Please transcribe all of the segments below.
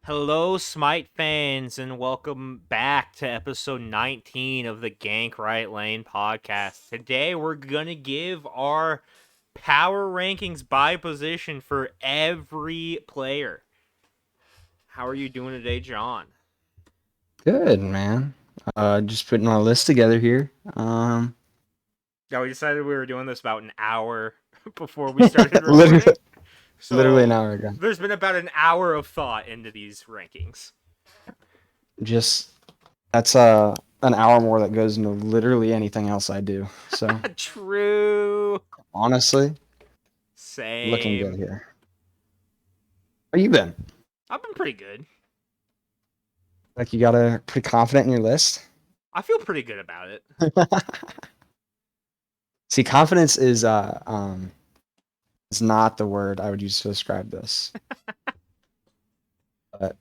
Hello, Smite fans, and welcome back to episode 19 of the Gank Right Lane podcast. Today, we're gonna give our power rankings by position for every player. How are you doing today, John? Good, man. Just putting my list together here. Yeah, we decided we were doing this about an hour before we started literally, recording. literally an So, hour ago. there's been about an hour of thought into these rankings. Just that's an hour more that goes into literally anything else I do. So True. honestly, looking good Same. here. How you been? I've been pretty good. Like you got a pretty confident in your list? I feel pretty good about it. See, confidence is not the word I would use to describe this. But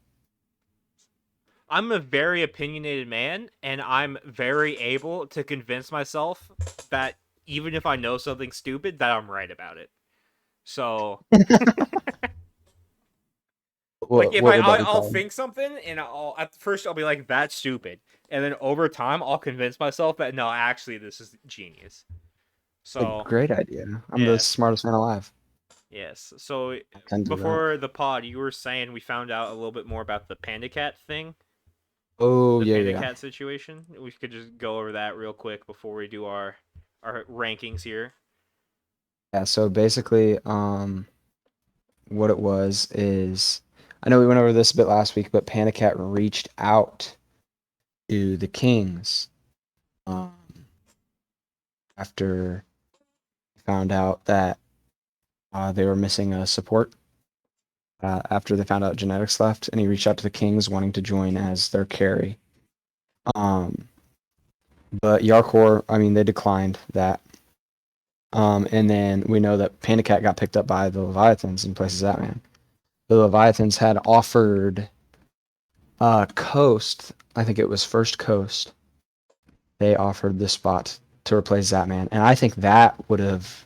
I'm a very opinionated man, and I'm very able to convince myself that even if I know something stupid, that I'm right about it. So, like, if what would that be I'll called? think something, and I'll at first I'll be like, "That's stupid," and then over time I'll convince myself that no, actually, this is genius. A So, great idea. I'm the yes, smartest man alive. yes. So, I can do that. before the pod, you were saying we found out a little bit more about the Panda Cat thing. Oh The yeah, Panda yeah. Cat situation. We could just go over that real quick before we do our rankings here. Yeah, so basically, what it was is I know we went over this a bit last week, but Panda Cat reached out to the Kings um, after he found out that they were missing a support. After they found out genetics left, and he reached out to the Kings wanting to join as their carry. Um, but Yarkor, I mean, they declined that. And then we know that Panda Cat got picked up by the Leviathans and places that man. The Leviathans had offered Coast, I think it was First Coast, they offered this spot to replace Zatman. And I think that would have,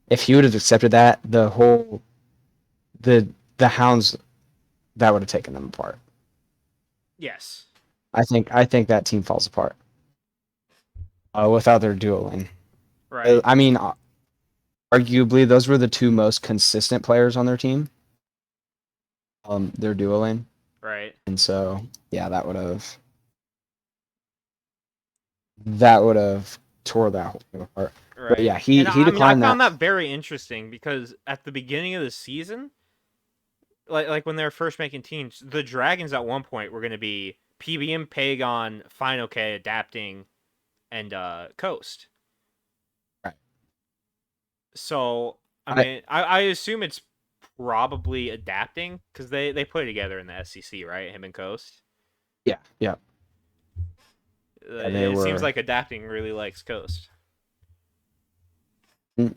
if he would have accepted that, the Hounds, that would have taken them apart. Yes. I think that team falls apart without their dueling. Right. I mean, arguably, those were the two most consistent players on their team. Their dueling, Right. and so yeah, that would have tore that whole thing apart. But Right. yeah, And he I mean, I declined found that. that very interesting because at the beginning of the season, like when they were first making teams, the Dragons at one point were going to be PBM, Pagon, Final K, Adapting, and Coast. Right. So I I mean, I assume it's probably Adapting because they play together in the SEC, right? Him and Coast. Yeah, yeah, yeah. They It seems were. like Adapting really likes Coast.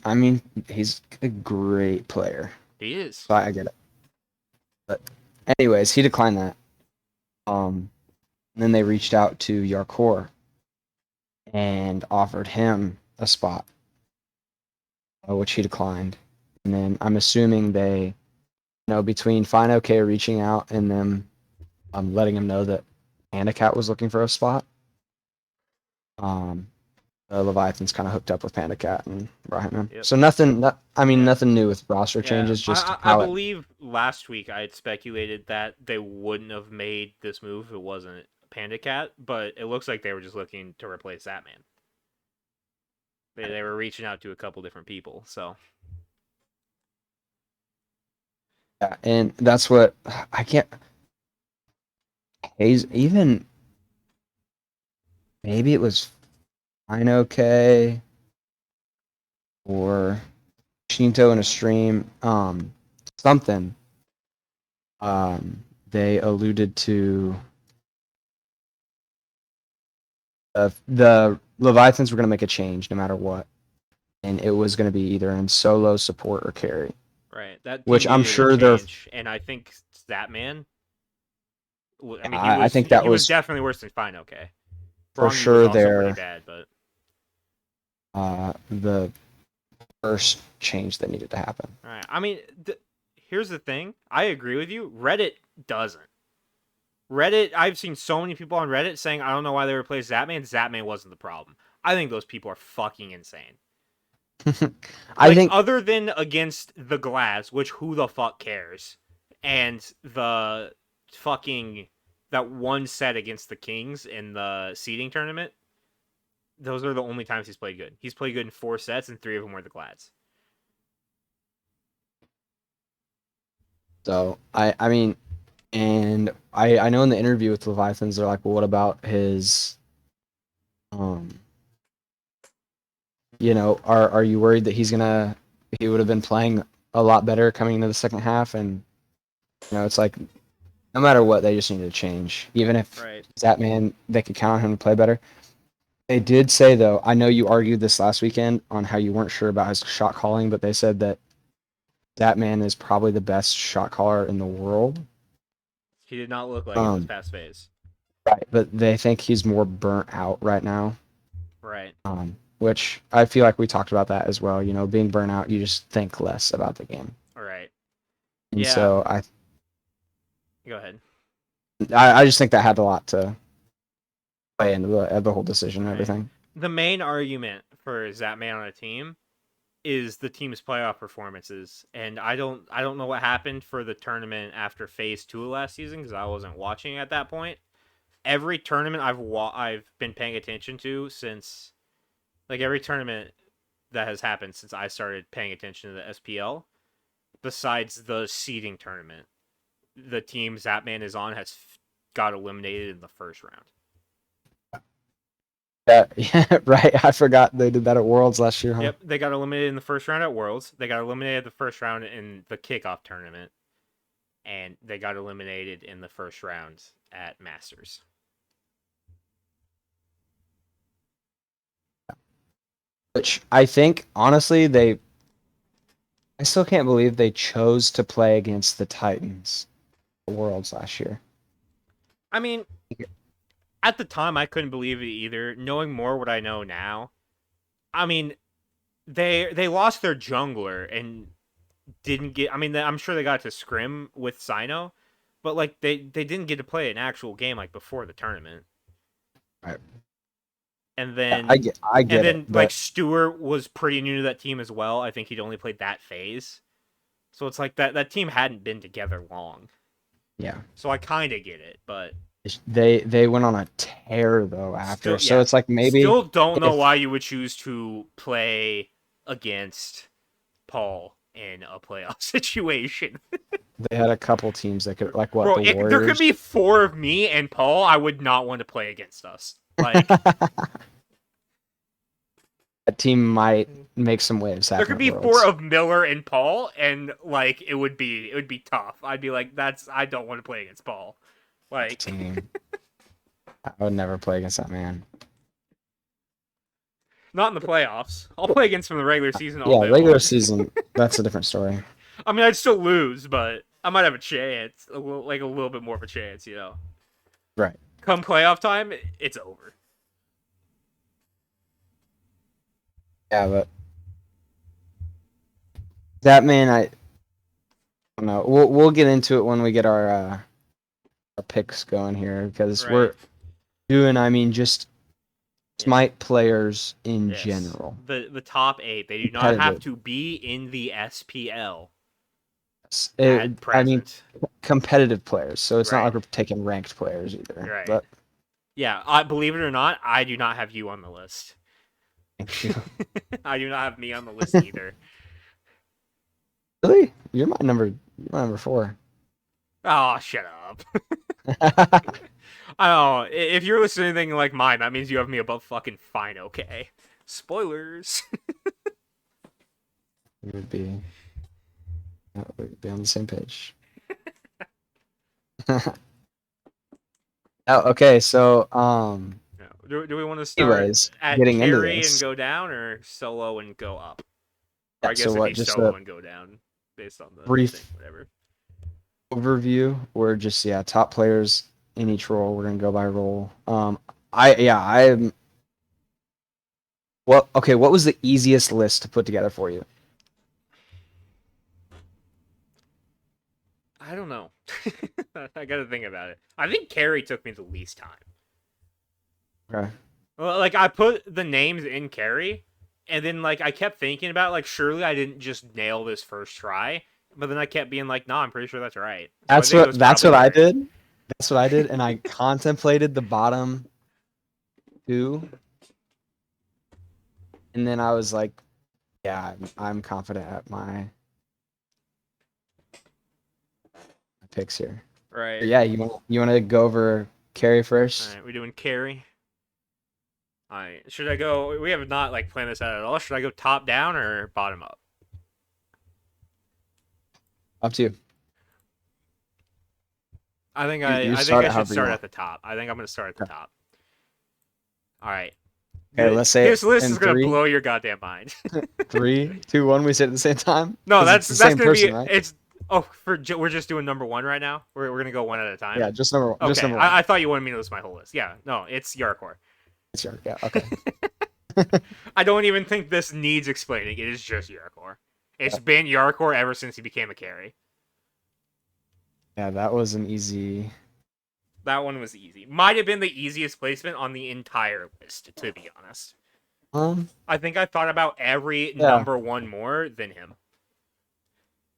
I mean, he's a great player, He is. so I get it. But anyways, he declined that. And then they reached out to Yarkor and offered him a spot, which he declined. And then I'm assuming between Fine OK reaching out and them letting him know that Pandacat was looking for a spot, um, Leviathan's kind of hooked up with Pandacat and brought him in. Yep. So nothing, I mean, Yeah. nothing new with roster Yeah. changes, just I how it. believe last week I had speculated that they wouldn't have made this move if it wasn't Panda Cat, but it looks like they were just looking to replace that man. They were reaching out to a couple different people, so Yeah, and that's what I can't. Hayes, even maybe it was Fine OK or Shinto in a stream, something. They alluded to the Leviathans were going to make a change no matter what, and it was going to be either in solo support or carry, right. That team which I'm needed a sure they're. change, and I think that man. I mean, I think that he was was definitely worse than Fine. Okay, for Brongy was sure also pretty their bad, but the first change that needed to happen. all right. I mean, here's the thing. I agree with you. Reddit doesn't. Reddit, I've seen so many people on Reddit saying, I don't know why they replaced Zapman. Zapman wasn't the problem. I think those people are fucking insane. I Like, think other than against the Glass, which who the fuck cares? And the fucking that one set against the Kings in the seeding tournament, those are the only times he's played good. He's played good in 4 sets, and 3 of them were the Glads. so. I mean, and I know in the interview with Leviathans, they're like, well, what about his um are you worried that he would have been playing a lot better coming into the second half? And it's like no matter what, they just need to change. Even if Right. Zatman, they could count on him to play better. They did say though, I know you argued this last weekend on how you weren't sure about his shot calling, but they said that Zatman is probably the best shot caller in the world. He did not look like it this Um, past phase. right, but they think he's more burnt out right now. Right. Which I feel like we talked about that as well. Being burnt out, you just think less about the game. All right. And Yeah. so Go ahead. I just think that had a lot to play into the whole decision and Right. everything. The main argument for Zapman on a team is the team's playoff performances, and I don't know what happened for the tournament after phase 2 of last season because I wasn't watching at that point. Every tournament I've been paying attention to since, like, every tournament that has happened since I started paying attention to the SPL, besides the seeding tournament, the team Zapman is on has got eliminated in the first round. Yeah, right. I forgot they did that at Worlds last year, huh? Yep, they got eliminated in the first round at Worlds. They got eliminated the first round in the kickoff tournament, and they got eliminated in the first round at Masters. Which I think, honestly, I still can't believe they chose to play against the Titans at Worlds last year. I mean, at the time, I couldn't believe it either. Knowing more what I know now, I mean, they lost their jungler and didn't get. I mean, I'm sure they got to scrim with Sino, but like they didn't get to play an actual game like before the tournament. Right. And Yeah, then I get it, like but Stewart was pretty new to that team as well. I think he'd only played that phase. So it's like that team hadn't been together long. yeah, So I kind of get it, but they went on a tear though after. still, So yeah, it's like maybe still don't know if why you would choose to play against Paul in a playoff situation. they had a couple teams that could, like what, Bro, the there could Warriors. be 4 of me and Paul. I would not want to play against us. Like, That team might make some waves there happen could at be 4 Worlds. of Miller and Paul, and like it would be tough. I'd be like, I don't want to play against Paul. That Like, team. I would never play against that man. not in the playoffs. I'll play against him in the regular season all Yeah, day regular long. season, that's a different story. I mean, I'd still lose, but I might have a chance, like a little bit more of a chance, you know. Right. Come playoff time, it's over. Yeah, but that man, I don't know. We'll get into it when we get our picks going here because Right. we're doing. I mean, just Yeah. Smite players in Yes. general. The top 8, they do not have Competitive. to be in the SPL at I mean, present. competitive players. So it's not Right. like we're taking ranked players either. Right. But Yeah, I believe it or not, I do not have you on the list. thank you. I do not have me on the list either. Really, you're my number 4. Oh, shut up. I don't know. If you're listening to anything like mine, that means you have me above fucking fine, okay? Spoilers. we would be we'd be on the same page. Oh, okay. So, Do we want to start anyways, at getting into carry and this. go down, or solo and go up? Or Yeah. I So guess it'd what? be Just solo a and go down based on the thing, brief whatever. overview. We're just top players in each role. We're gonna go by role. I'm. Well, okay. What was the easiest list to put together for you? I don't know. I gotta think about it. I think carry took me the least time. Okay. Well, like I put the names in carry, and then like I kept thinking about like surely I didn't just nail this first try, but then I kept being like, no, I'm pretty sure that's right. So I think it was That's probably what I carry. did. That's what I did, and I contemplated the bottom two, and then I was like, yeah, I'm confident at my picks here. Right. But yeah, you want to go over carry All first? right, we're doing carry. All right. Should I go? We have not like planned this out at all. Should I go top down or bottom up? Up to you. You I think start I it should however you start want. at the top. I think I'm gonna start at the Okay. top. All right. Okay, let's say it This list in is gonna three, blow your goddamn mind. 3, 2, 1. We say it at the same time No, because it's the that's same gonna be person, right? it's. Oh, we're just doing number one right now. We're gonna go one at a time. Yeah, just number one. Just Okay, number one. I thought you wanted me to list my whole list. Yeah, no, it's Yarkor. It's your yeah. Okay. I don't even think this needs explaining. It is just Yarkor. It's been Yarkor ever since he became a carry. Yeah, that was an easy. That one was easy. Might have been the easiest placement on the entire list, to be honest. Um. I think I thought about every Yeah. number one more than him.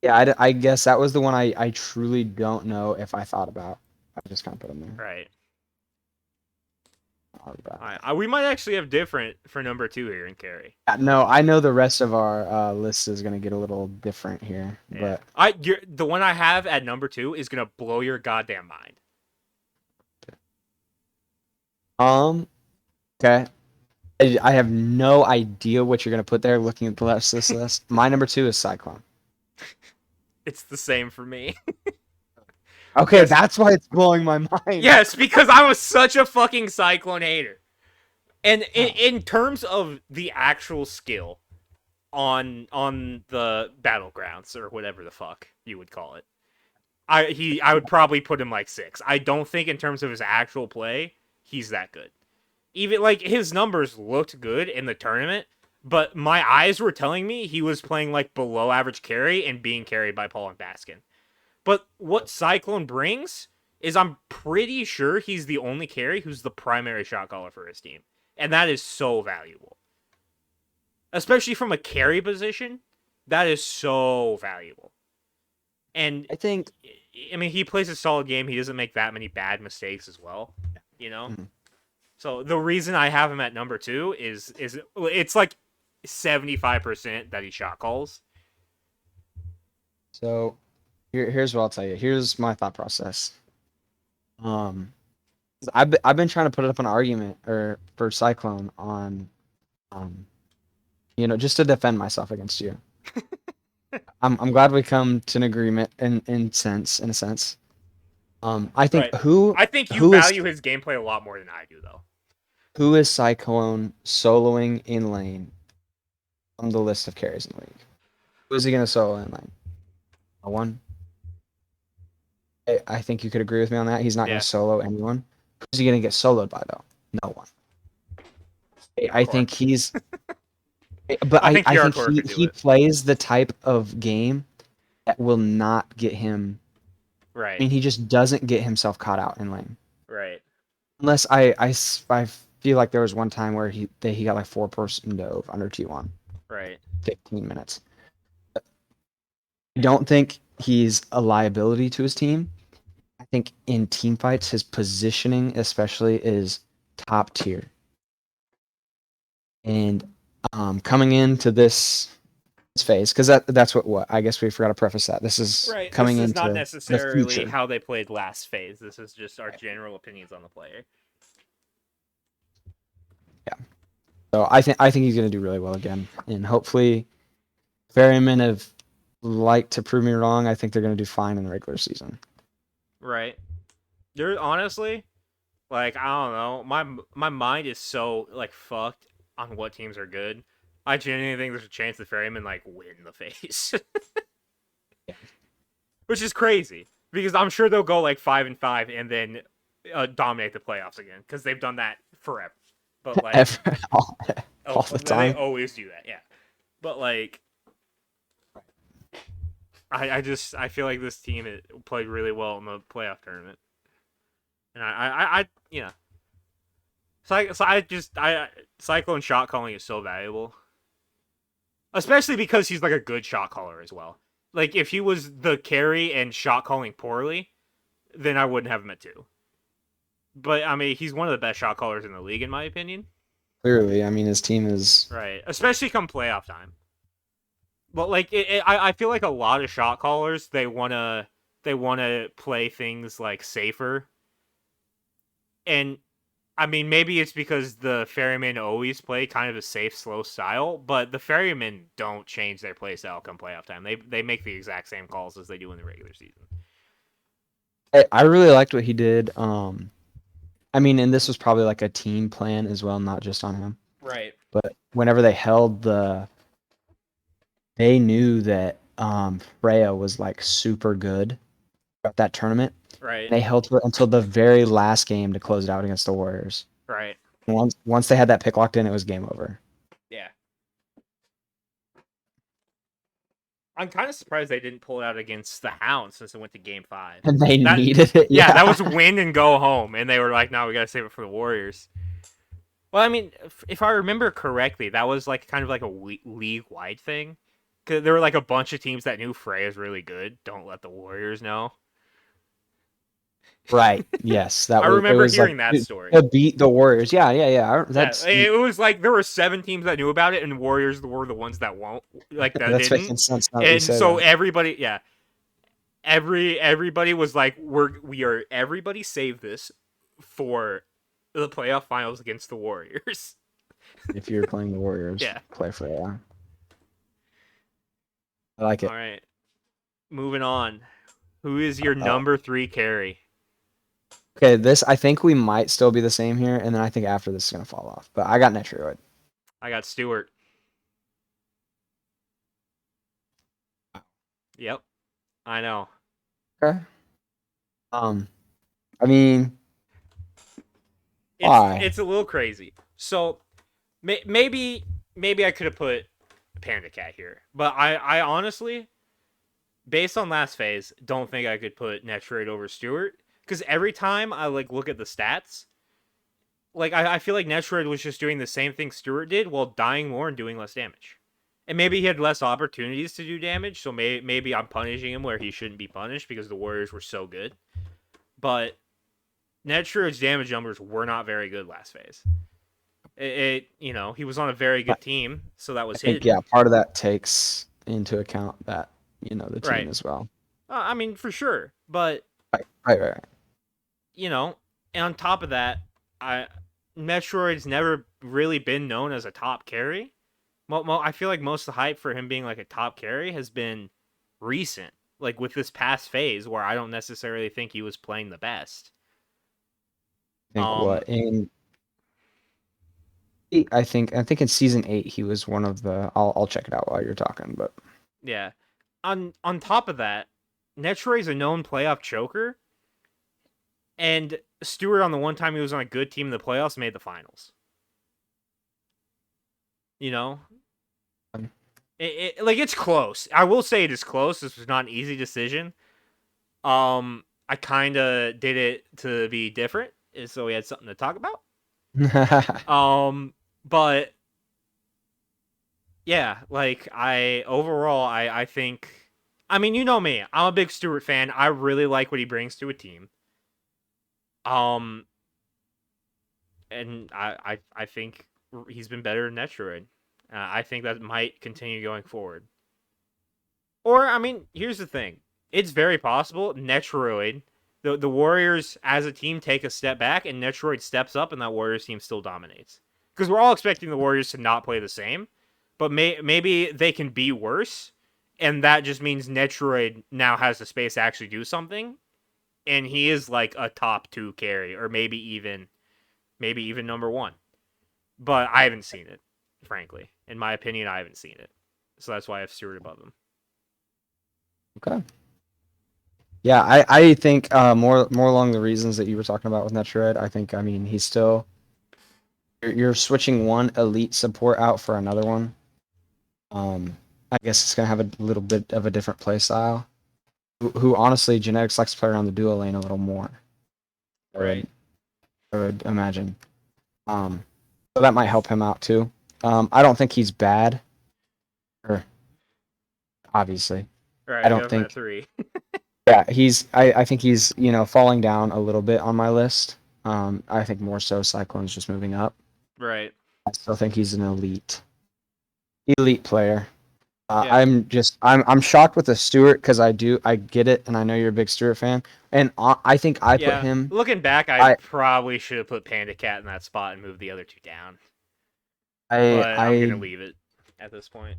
Yeah. I guess that was the one I truly don't know if I thought about. I just kind of put him there. Right. All right. We might actually have different for number two here in carry. No, I know the rest of our list is gonna get a little different here, Yeah. but The one I have at number two is gonna blow your goddamn mind. um. Okay. I have no idea what you're gonna put there. Looking at the rest of this list, my number two is Cyclone. It's the same for me. Okay, Yes. that's why it's blowing my mind. Yes, because I was such a fucking Cyclone hater. And Oh. in terms of the actual skill on the battlegrounds or whatever the fuck you would call it, I would probably put him like 6. I don't think in terms of his actual play he's that good. Even like his numbers looked good in the tournament, but my eyes were telling me he was playing like below average carry and being carried by Paul and Baskin. But what Cyclone brings is I'm pretty sure he's the only carry who's the primary shot caller for his team. And that is so valuable. Especially from a carry position, that is so valuable. And I think. I mean, he plays a solid game. He doesn't make that many bad mistakes as well, you know? Mhm. So the reason I have him at number two is it's like 75% that he shot calls. So, here's what I'll tell you. Here's my thought process. Um, I've been trying to put up an argument or for Cyclone on, um, just to defend myself against you. I'm glad we come to an agreement in a sense. I think Right. I think you who is value his gameplay a lot more than I do, though. who is Cyclone soloing in lane on the list of carries in the league? Who is he gonna solo in lane? No one. I think you could agree with me on that. He's not Yeah. gonna solo anyone. Who's he gonna get soloed by though? No one. I Yarkor. think he's. But I think I think Yarkor could do he it. plays the type of game that will not get him. I Right. mean, he just doesn't get himself caught out in lane. Right. Unless I feel like there was one time where he got like 4-person dove under T1, Right. 15 minutes. I don't think he's a liability to his team. I think in team fights, his positioning especially is top tier. And coming into this phase, because that's what I guess we forgot to preface that. This is Right. coming This is not into the necessarily future. how they played last phase. This is just our general opinions on the player. Yeah. So I think he's gonna do really well again, and hopefully, Ferryman have like to prove me wrong. I think they're gonna do fine in the regular season. Right. There honestly, like I don't know, my mind is so like fucked on what teams are good. I genuinely think there's a chance the Ferrymen like win the face, Yeah. which is crazy because I'm sure they'll go like 5-5 and then dominate the playoffs again because they've done that forever. But like, all the they time. always do that, yeah. But like, I feel like this team played really well in the playoff tournament, and you know, Cyclone shot calling is so valuable, especially because he's like a good shot caller as well. Like if he was the carry and shot calling poorly, then I wouldn't have him at 2. But I mean, he's one of the best shot callers in the league, in my opinion. Clearly, I mean, his team is. Right, especially come playoff time. But like, I feel like a lot of shot callers they wanna play things like safer, and I mean maybe it's because the ferrymen always play kind of a safe, slow style, but the ferrymen don't change their play style come playoff time. They make the exact same calls as they do in the regular season. I really liked what he did. I mean, and this was probably like a team plan as well, not just on him. Right. But whenever they held they knew that Freya was like super good at that tournament. Right. They held her until the very last game to close it out against the Warriors. Right. Once they had that pick locked in, it was game over. Yeah. I'm kind of surprised they didn't pull it out against the Hounds since it went to Game 5. And they That needed it. yeah, Yeah, that was win and go home, and they were like, "No, we gotta save it for the Warriors." Well, I mean, if I remember correctly, that was like kind of like a league-wide thing. Cause there were like a bunch of teams that knew Freya's really good. Don't let the Warriors know. right. Yes, that I was. It remember was like hearing that story. to beat the Warriors. Yeah, yeah, yeah. Yeah, That's it was like there were 7 teams that knew about it, and Warriors were the ones that won't, like that that's making didn't. sense now that you And say so that. everybody, yeah, everybody was like, we are everybody save this for the playoff finals against the Warriors. If you're playing the Warriors, Yeah. play Freya. I like All it. right. Moving on. Who is your Uh, number 3 carry? okay, this I think we might still be the same here, and then I think after this is gonna fall off. But I got Netroid. I got Stewart. Yep. I know. Okay. I mean, It's why? it's a little crazy. So maybe I could have put Panda Cat here, but I honestly, based on last phase, don't think I could put Netroid over Stewart because every time I like look at the stats, like I feel like Netroid was just doing the same thing Stewart did while dying more and doing less damage. And maybe he had less opportunities to do damage, so maybe I'm punishing him where he shouldn't be punished because the Warriors were so good. But Netroid's damage numbers were not very good last phase. He was on a very I good team, so that was think yeah, hidden. part of that takes into account that the team Right. as well. I mean, for sure. But, Right, right, right. you know, and on top of that, I Metroid's never really been known as a top carry. I feel like most of the hype for him being like a top carry has been recent, like with this past phase where I don't necessarily think he was playing the best. I think what in I think in season 8 he was one of the. I'll check it out while you're talking, but Yeah. On top of that, Netroid's a known playoff choker, and Stewart on the one time he was on a good team in the playoffs made the finals. You know, um, like it's close. I will say it is close. This was not an easy decision. I kind of did it to be different, so we had something to talk about. But yeah, like I think. I mean, you know me. I'm a big Stewart fan. I really like what he brings to a team. Um, and I think he's been better than Netroid. I think that might continue going forward. Or I mean, here's the thing: it's very possible Netroid, the Warriors as a team take a step back, and Netroid steps up, and that Warriors team still dominates. Because we're all expecting the Warriors to not play the same, but maybe they can be worse, and that just means Netroid now has the space to actually do something, and he is like a top 2 carry, or maybe even number 1. But I haven't seen it, frankly. In my opinion, I haven't seen it. So that's why I have Stewart above him. okay. Yeah, I think more along the reasons that you were talking about with Netroid. I think I mean he's still you're switching one elite support out for another one. I guess it's gonna have a little bit of a different play style. Who honestly, genetics likes to play around the duo lane a little more. I Right. would, I would imagine. Um, so that might help him out too. I don't think he's bad, or obviously, I Right. You don't have him at think. 3. Yeah, I think he's falling down a little bit on my list. I think more so Cyclone's just moving up. Right. I still think he's an elite player. Yeah. I'm shocked with the Stewart because I get it and I know you're a big Stewart fan and I think I put Yeah. him. Looking back, I I probably should have put Panda Cat in that spot and moved the other two down. I But I'm gonna I leave it at this point.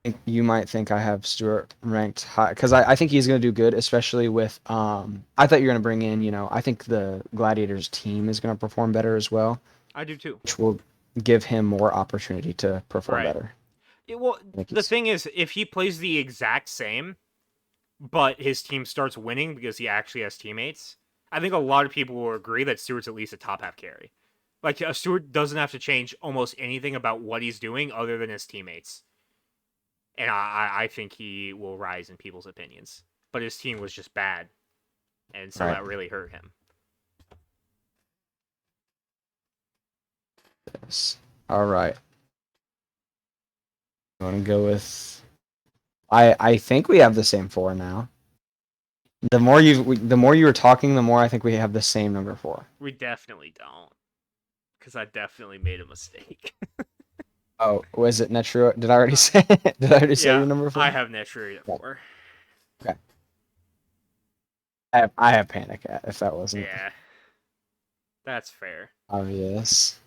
think you might think I have Stewart ranked high because I think he's going to do good, especially with I thought you were going to bring in I think the Gladiators team is going to perform better as well, I do too. which will give him more opportunity to perform Right. better. Well, I think the he's thing is, if he plays the exact same, but his team starts winning because he actually has teammates, I think a lot of people will agree that Stewart's at least a top half carry. Like, Stewart doesn't have to change almost anything about what he's doing other than his teammates. And I think he will rise in people's opinions. But his team was just bad, and so right. that really hurt him. Yes. All right. I want to go with. I think we have the same four now. The more you were talking, the more I think we have the same number four. We definitely don't, because I definitely made a mistake. Oh, was it Netru? Did I already uh, say? Did I already say yeah, your number I four? have Netrary at Yeah. 4. Okay. I have Panic at if that wasn't Yeah, that's fair. obvious.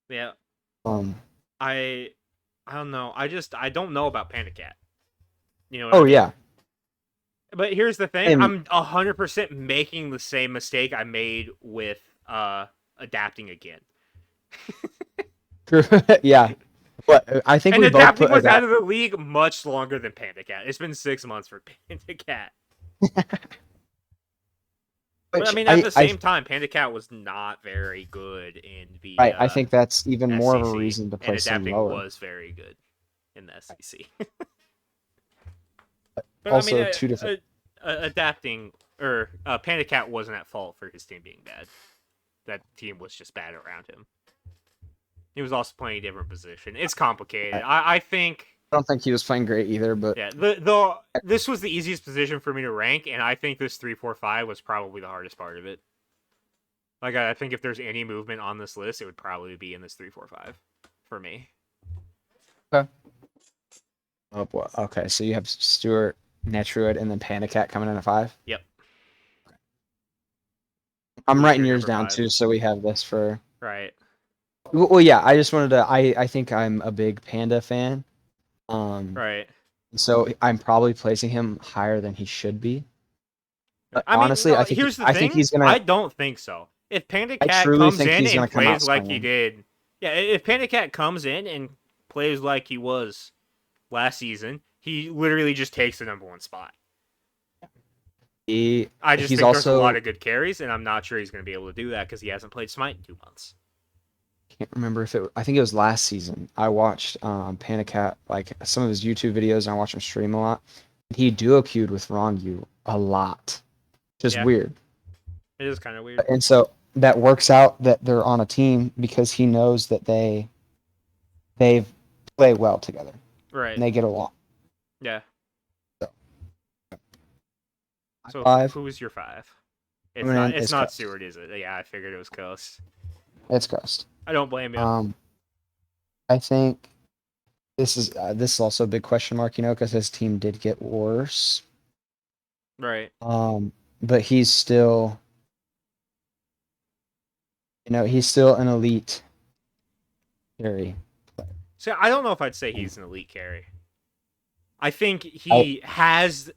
Yeah, Um. I I don't know. I don't know about Panda Cat. You know what I Oh mean? yeah. But here's the thing: And I'm 100% making the same mistake I made with adapting again. yeah. But I think And we both adapting put was out adapt. of the league much longer than Panda Cat. It's been 6 months for Panda Cat. But I Which mean, at the I same time, Panda Cat was not very good in the right. I think that's even more of a SEC, reason to and place him adapting lower. was very good in the SEC. But I mean, Also, two different. adapting or Panda Cat wasn't at fault for his team being bad. That team was just bad around him. He was also playing a different position. It's complicated. I I think don't think he was playing great either, but yeah, the this was the easiest position for me to rank, and I think this 3-4-5 was probably the hardest part of it. Like I think if there's any movement on this list, it would probably be in this 3-4-5 for me. okay. Oh boy. Okay, so you have Stewart, Netruid, and then Panda Cat coming in at five. Yep. I'm Who's writing your yours number down 5? too, so we have this for. Right. Well, yeah. I just wanted to. I think I'm a big Panda fan. Um, Right. so I'm probably placing him higher than he should be. But I mean, honestly, no. Here's the I think thing. he's gonna. I don't think so. If Panda I Cat truly comes think in he's and gonna come out plays like he swinging. did, yeah. If Panda Cat comes in and plays like he was last season, he literally just takes the number 1 spot. I just He's think there's a lot also of good carries, and I'm not sure he's going to be able to do that because he hasn't played Smite in 2 months. can't remember if it. I think it was last season. I watched Panda Cat like some of his YouTube videos, and I watched him stream a lot. He duo queued with Rongu a lot, which is Yeah, weird. it is kind of weird. And so that works out that they're on a team because he knows that they play well together Right. and they get along. Yeah. So So five, who's your 5? It's coming not. in It's is not Coast. Seward, is it? Yeah, I figured it was Coast. It's Coast. I don't blame you. Um, I think this is also a big question mark, because his team did get worse. Right. But he's still, he's still an elite carry. So I don't know if I'd say he's an elite carry. I think I he has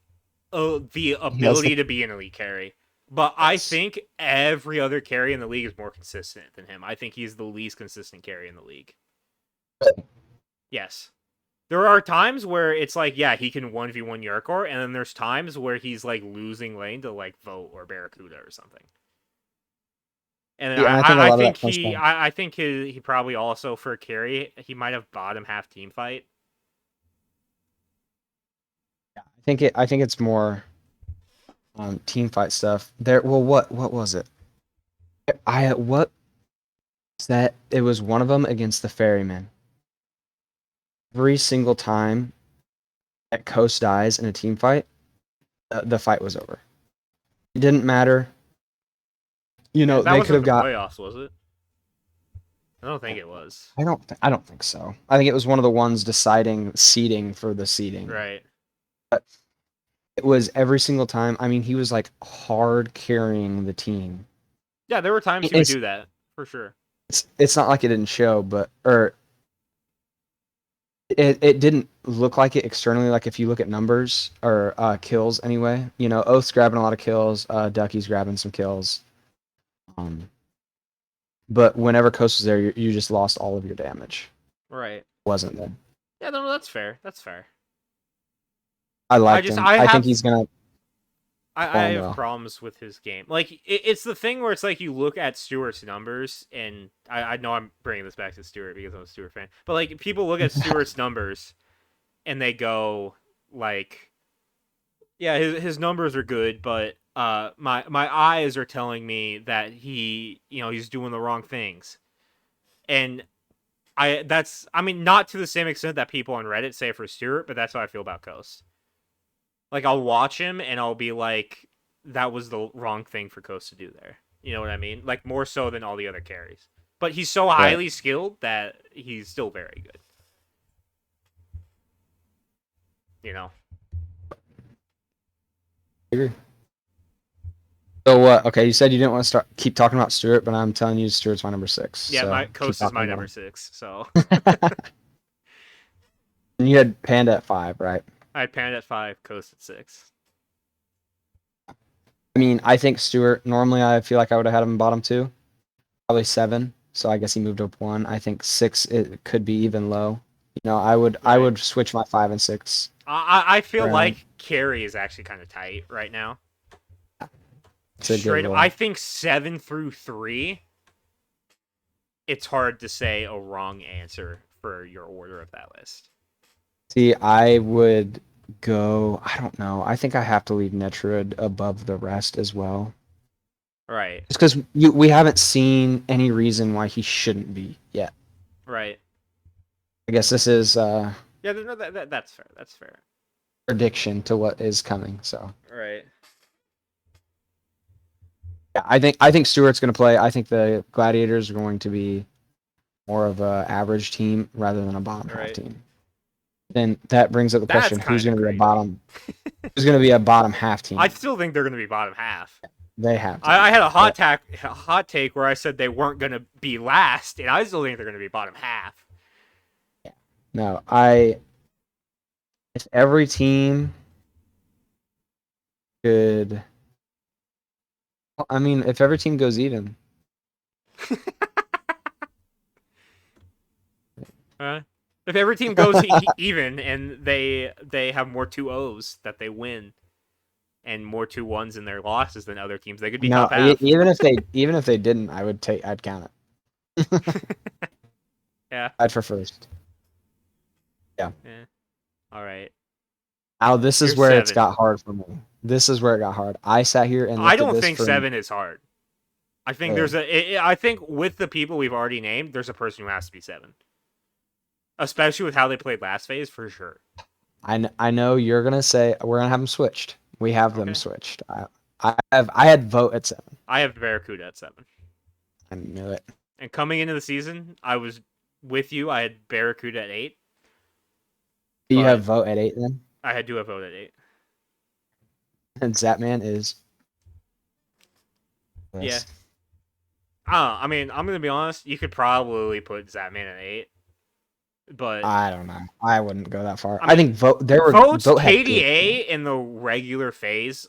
the he has the ability to be an elite carry, but I yes. think every other carry in the league is more consistent than him. I think he's the least consistent carry in the league. Yes. There are times where it's like, yeah, he can 1v1 Yarkor, and then there's times where he's like losing lane to like Vote or Barracuda or something. And Yeah, and I think a I lot of think that comes from he probably also for a carry, he might have bottom half team fight. I think it's more team fight stuff. There. Well, what was it? I what was that? It was one of them against the Ferryman. Every single time that Coast dies in a team fight, the fight was over. It didn't matter. You know, That they could wasn't have the got. playoffs, was it? I don't think it was. I don't think so. I think it was one of the ones deciding seeding for the seeding. Right. But it was every single time. I mean, he was like hard carrying the team. Yeah, there were times he would It's do that for sure. it's not like it didn't show, but or it didn't look like it externally. Like if you look at numbers or kills, anyway. You know, Oath's grabbing a lot of kills. Ducky's grabbing some kills. Um, but whenever Coast was there, you just lost all of your damage. Right. Wasn't there? Yeah, no, that's fair. That's fair. I I liked just him. I I think have he's gonna I perform have well. problems with his game. Like it's the thing where it's like you look at Stewart's numbers, and I know I'm bringing this back to Stewart because I'm a Stewart fan, but like people look at Stewart's numbers and they go like, yeah, his numbers are good, but my eyes are telling me that he's doing the wrong things, and I mean not to the same extent that people on Reddit say for Stewart, but that's how I feel about Coast. Like I'll watch him and I'll be like, that was the wrong thing for Coast to do there. You know what I mean? Like more so than all the other carries. But he's so Right. highly skilled that he's still very good. You know? I agree. So what? Okay, you said you didn't want to keep talking about Stewart, but I'm telling you, Stewart's my number 6. Yeah, So my keep Coast is talking my about number him. 6. So And you had Panda at 5, right? I had Panda at 5, Coast at 6. I mean, I think Stewart. Normally, I feel like I would have had him bottom 2, probably 7. So I guess he moved up 1. I think 6 it could be even low. You know, I Right. would switch my 5 and 6 I feel around. like carry is actually kind of tight right now. It's a good Straight up, I role. think 7 through 3, it's hard to say a wrong answer for your order of that list. See, I would go. I don't know. I think I have to leave Netrud above the rest as well. Right. Just because we haven't seen any reason why he shouldn't be yet. Right. I guess this is Yeah, no, that's fair. That's fair. prediction to what is coming. So Right. yeah, I think Stewart's going to play. I think the Gladiators are going to be more of a average team rather than a bottom half Right. team. Then that brings up the That's question: who's kind of going to be a crazy. bottom? Who's going to be a bottom half I team? still think they're going to be bottom half. They have to I be. had a But hot take where I said they weren't going to be last, and I still think they're going to be bottom half. yeah, no, I. If every team could, I mean, if every team goes even, If every team goes even and they have more 2-0s that they win and more 2-1s in their losses than other teams, they could be no, top half. even if they didn't, I'd count it. Yeah. I'd for first. Yeah. Yeah. All right. Now this You're is where it's 7. got hard for me. This is where it got hard. I sat here and I looked at don't this think for 7 is hard. I think really. I think with the people we've already named, there's a person who has to be 7. Especially with how they played last phase, for sure. I know you're gonna say we're gonna have them switched. We have them Okay. switched. I had vote at 7. I have Barracuda at 7. I knew it. And coming into the season, I was with you. I had Barracuda at 8, Do you have but vote at 8 then? I had to have vote at 8. And Zapman is Yeah. this. I mean, I'm gonna be honest. You could probably put Zapman at 8, but I don't know. I wouldn't go that far. I I mean, think vote had good KDA team. in the regular phase,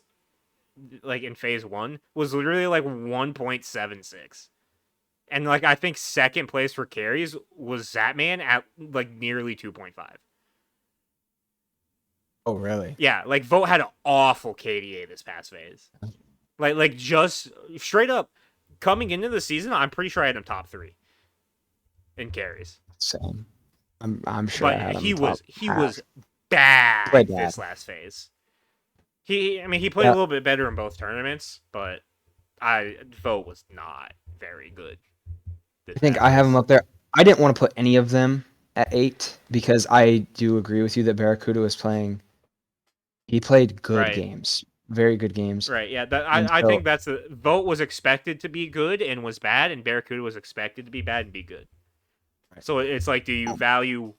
like in phase 1, was literally like 1.76. And like I think second place for carries was Zapman at like nearly 2.5. Oh really? Yeah, like Vote had an awful KDA this past phase. Like just straight up coming into the season, I'm pretty sure I had him top 3 in carries. Same. I'm sure But I had him he top was half. bad Played this bad. last phase. he played a Yeah, little bit better in both tournaments, but Vote was not very good I think at I have him this. up there. I didn't want to put any of them at 8 because I do agree with you that Barracuda was playing. He played good Right. games, very good games, Right. Yeah. and I so think that's the Vote was expected to be good and was bad, and Barracuda was expected to be bad and be good. right. So it's like, do you Um, value,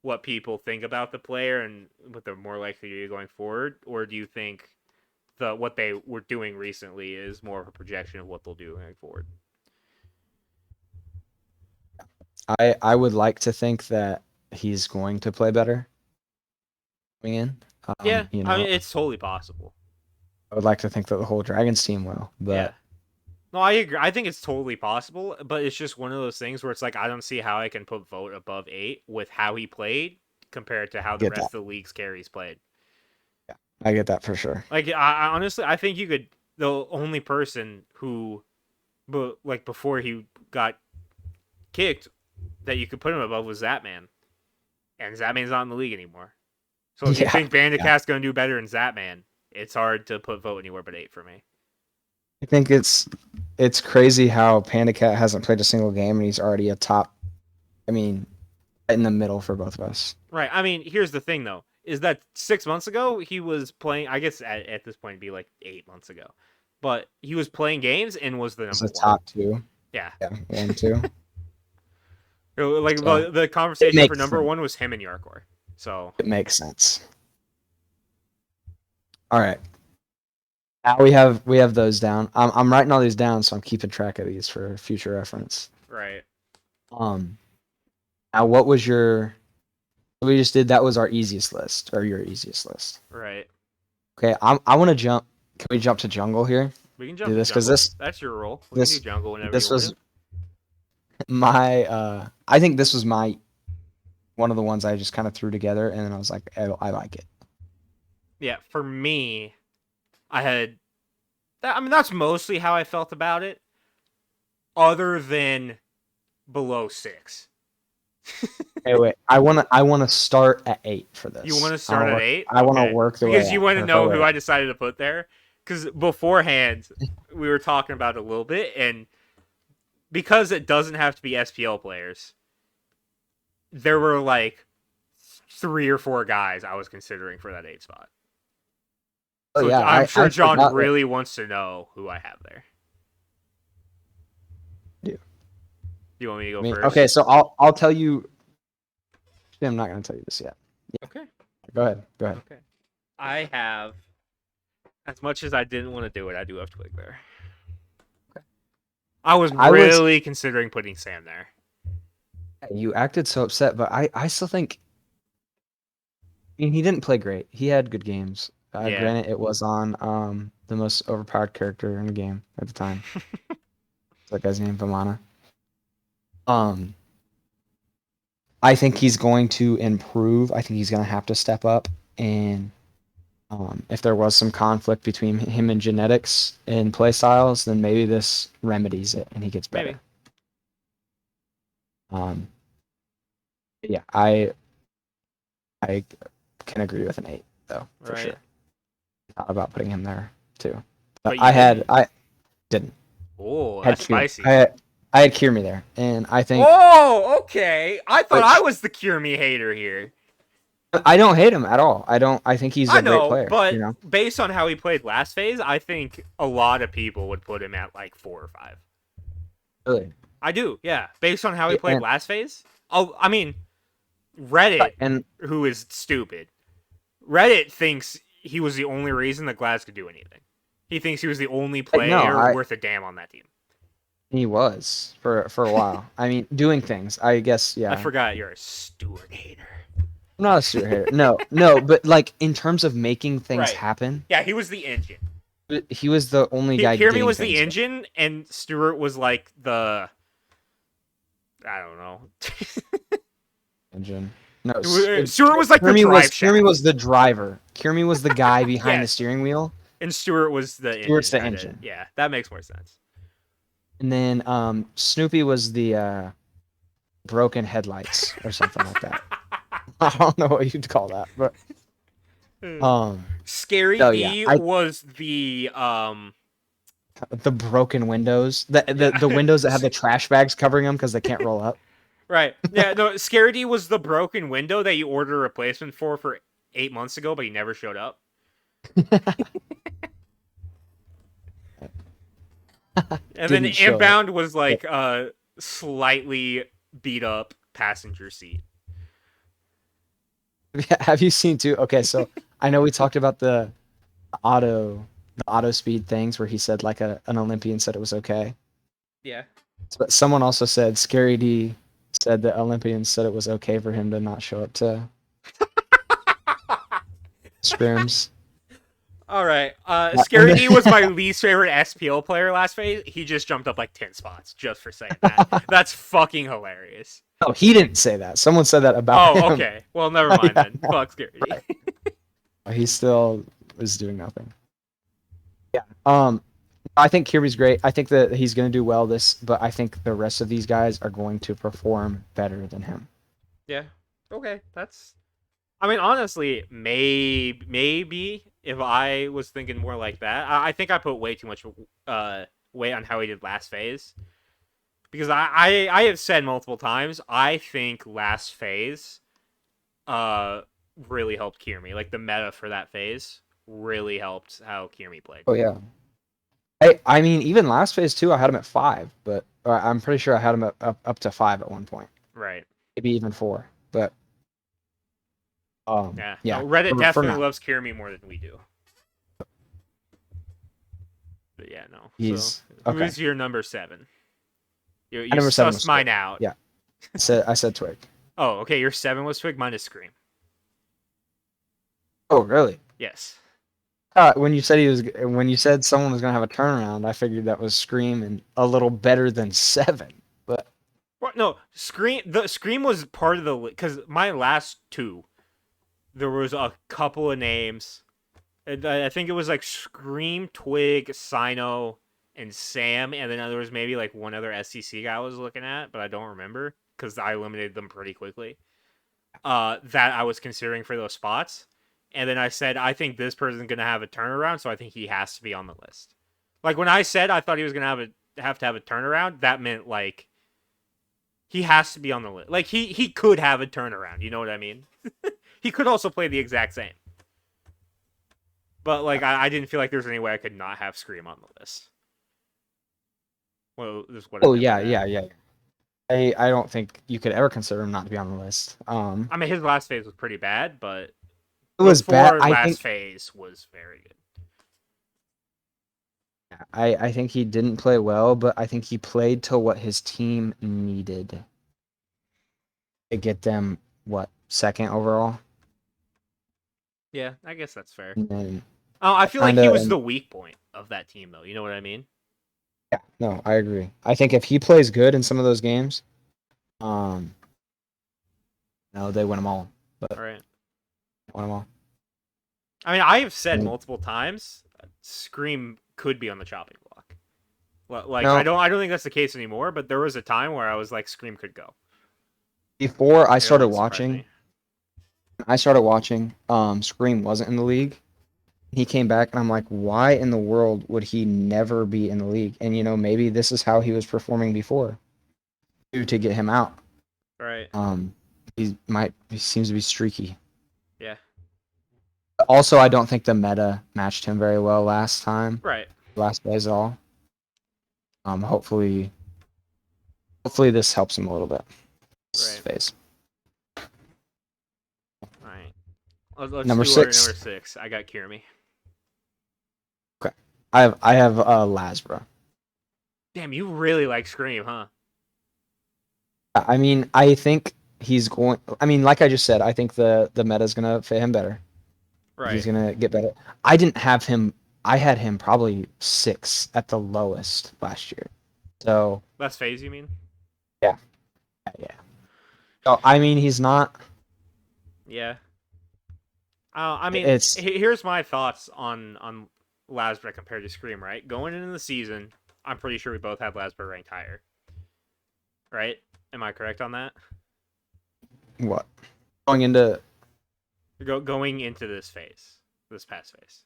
what people think about the player and what they're more likely to do going forward, or do you think what they were doing recently is more of a projection of what they'll do going forward? I would like to think that he's going to play better coming in. Yeah, You I know, mean it's totally possible. I would like to think that the whole Dragons team will, Yeah. but No, I agree. I think it's totally possible, but it's just one of those things where it's like I don't see how I can put Vote above 8 with how he played compared to how I the get rest that. of the league's carries played. Yeah, I get that for sure. Like I honestly I think you could the only person who but like before he got kicked that you could put him above was Zatman. And Zatman's not in the league anymore. So if you Yeah, think yeah. Bandicat's gonna do better than Zatman, it's hard to put Vote anywhere but 8 for me. I think it's crazy how Panda Cat hasn't played a single game and he's already a top. I mean, in the middle for both of us. Right. I mean, here's the thing though, is that 6 months ago he was playing. I guess at this point it'd be like 8 months ago, but he was playing games and was the It's number a one. top two. Yeah. Yeah, 1, 2. Like So the it conversation for makes number sense. one was him and Yarkor. So It makes sense. All right. Now we have those down. I'm writing all these down, so I'm keeping track of these for future reference. right, Um, Now what was your? We just did that was our easiest list or your easiest list. right. Okay, I want to jump. Can we jump to jungle here? We can Do jump to this because jungle. this That's your role. We can do this jungle whenever you this want was to. my. I think this was my one of the ones I just kind of threw together, and then I was like, I like it. Yeah, for me, I had. I mean, that's mostly how I felt about it. Other than below 6. Hey, wait. I wanna start at 8 for You want this. to start at 8? I wanna Okay. work the way Because you up. want to Or know who way I up. decided to put there? Because beforehand, we were talking about it a little bit, and because it doesn't have to be SPL players, there were like 3 or 4 guys I was considering for that 8 spot. Oh So yeah, I'm I sure John forgot that. really wants to know who I have there. Dude. You want me to I go mean, okay, first? so I'll tell you. I'm not gonna tell you this yet. Yeah, Okay. go ahead. Go ahead. Okay. I have, as much as I didn't want to do it, I do have Twig there. I was I was. really considering putting Sam there. You acted so upset, but I still think. I mean, he didn't play great. He had good games. Yeah. Granted, it was on the most overpowered character in the game at the time. That guy's name Vamana. Um, I think he's going to improve. I think he's going to have to step up. And if there was some conflict between him and genetics and play styles, then maybe this remedies it and he gets Maybe. better. Um, yeah, I can agree with an 8 though for Right. sure. Thought about putting him there too. But But you didn't? I didn't Oh, had that's Cure. spicy. I had Cure Me there, and I think Oh, okay. I thought I which was the Cure Me hater here. I don't hate him at all. I don't. I think he's I a great know, player. but You know, based on how he played last phase, I think a lot of people would put him at like 4 or 5. really. I do, yeah. Based on how he played And last phase. Oh, I mean, Reddit, and who is stupid, Reddit thinks he was the only reason that Glass could do anything. He thinks he was the only no, player I worth a damn on that team. he was for a while. I mean, doing things. I guess I yeah. forgot you're a Stewart hater. I'm not a Stuart hater. No, no, but like in terms of making things Right. happen, Yeah, he was the engine. he was the only guy Kirby getting was the things done. engine, and Stewart was like the. I don't know. Engine. No, Stewart was like the drive Kiermy shaft. was the driver. Kiermy was the guy behind the Yes, steering wheel. and Stewart was the Stewart's engine. the Kind of. engine. Yeah, that makes more sense. And then Snoopy was the broken headlights or something like that. I don't know what you'd call that, but Scary No, yeah, D I was the broken windows, the yeah. windows that have the trash bags covering them because they can't roll up. Right. Yeah, no, Scary D was the broken window that you ordered a replacement for 8 months ago, but he never showed up. And then Didn't show up. Inbound was But, like a slightly beat up passenger seat. have you seen too? Okay, so I know we talked about auto the auto speed things where he said like an Olympian said it was okay. Yeah. But someone also said Scary D said that Olympians said it was okay for him to not show up to scrims. All right. And Scary then, D was my least favorite SPL player last phase. He just jumped up like 10 spots just for saying that. That's fucking hilarious. no, he didn't say that. Someone said that about Oh, him. okay. Well, never mind Yeah, then. no, Fuck Scary right. D. He still is doing nothing. Yeah. I think Kirby's great. I think that he's going to do well this, but I think the rest of these guys are going to perform better than him. Yeah. Okay. That's. I mean, honestly, maybe if I was thinking more like that, I think I put way too much weight on how he did last phase because I have said multiple times I think last phase uh really helped Kirmi. Like the meta for that phase really helped how Kirmi played. Oh yeah. I mean, even last phase too, I had him at 5, but I'm pretty sure I had him up to 5 at one point, Right. maybe even 4. But Yeah. yeah, No, Reddit for definitely now, loves Kirmi more than we do. But yeah, no. So he's who okay. is your number 7? My You number 7 sussed was Twig. mine out. Yeah, I said Twig. Oh, okay. Your 7 was Twig. Mine is Scream. Oh really? Yes. When you said someone was gonna have a turnaround, I figured that was Scream and a little better than 7. But What? No, Scream. The Scream was part of the because my last two, there was a couple of names. And I think it was like Scream, Twig, Sino, and Sam, and then there was maybe like one other SCC guy I was looking at, but I don't remember because I eliminated them pretty quickly. That I was considering for those spots, and then I said I think this person's gonna have a turnaround, so I think he has to be on the list. Like when I said I thought he was gonna have to have a turnaround, that meant like he has to be on the list. Like he could have a turnaround. You know what I mean? He could also play the exact same. But like I didn't feel like there's any way I could not have Scream on the list. Well, this would have oh been yeah, bad. yeah, yeah. I don't think you could ever consider him not to be on the list. I mean, his last phase was pretty bad, but It was bad. before last phase was very good. I think he didn't play well, but I think he played to what his team needed to get them what second overall. Yeah, I guess that's fair. And then Oh, I feel like kind he of was the weak point of that team, though. You know what I mean? yeah, no, I agree. I think if he plays good in some of those games, um, no, they win them all. But All right. win them all. I mean, I have said And, multiple times, Scream could be on the chopping block. Like no, I don't think that's the case anymore. But there was a time where I was like, Scream could go. before It wouldn't surprise me. I started watching. Scream wasn't in the league. He came back, and I'm like, why in the world would he never be in the league? And maybe this is how he was performing before, to get him out. Right. He seems to be streaky. Yeah. Also, I don't think the meta matched him very well Right. last phase at all. Hopefully this helps him a little bit. This Right. phase. All right. Let's Number do our number 6. 6. I got Kirmi. Okay. I have Lasbra. Damn, you really like Scream, huh? I mean, I think he's going. I mean, like I just said, I think the meta's gonna fit him better. He's Right. gonna get better. I didn't have him. I had him probably 6 at the lowest last year. So Last phase, you mean? yeah, yeah. So I mean, he's not. Yeah. I mean, It's here's my thoughts on Lasbra compared to Scream. Right, going into the season, I'm pretty sure we both have Lasbra ranked higher. Right? Am I correct on that? what going into. Going into this past phase,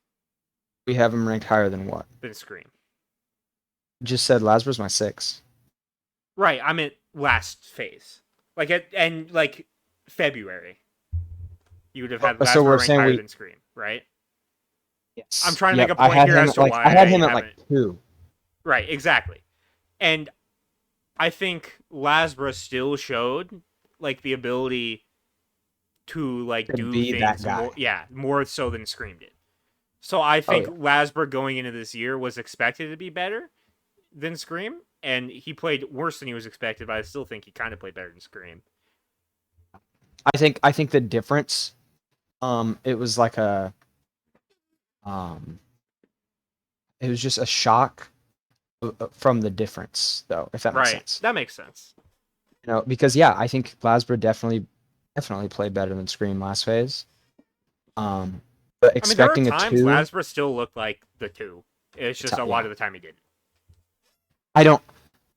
We have him ranked higher than what? than Scream. Just said Lasber's my 6. Right, I meant last phase. Like February. You would have had So we're Lasper ranked saying higher we. than Scream, right? I'm Yes. trying to make Yep. a I point had here him as at to like I had why him I at like haven't. 2. Right, exactly. And I think Lasbra still showed like the ability to like To do be that things more, guy. yeah, more so than Scream did. So I Oh think yeah. Lasbra going into this year was expected to be better than Scream, and he played worse than he was expected. But I still think he kind of played better than Scream. I think the difference, it was like um, it was just a shock from the difference, though, if that makes Right, sense. that makes sense. Because yeah, I think Glasgow definitely played better than Scream last phase. But I mean, there are expecting a times 2, Lasbra still looked like the two. It's just a lot yeah, of the time he didn't. I don't,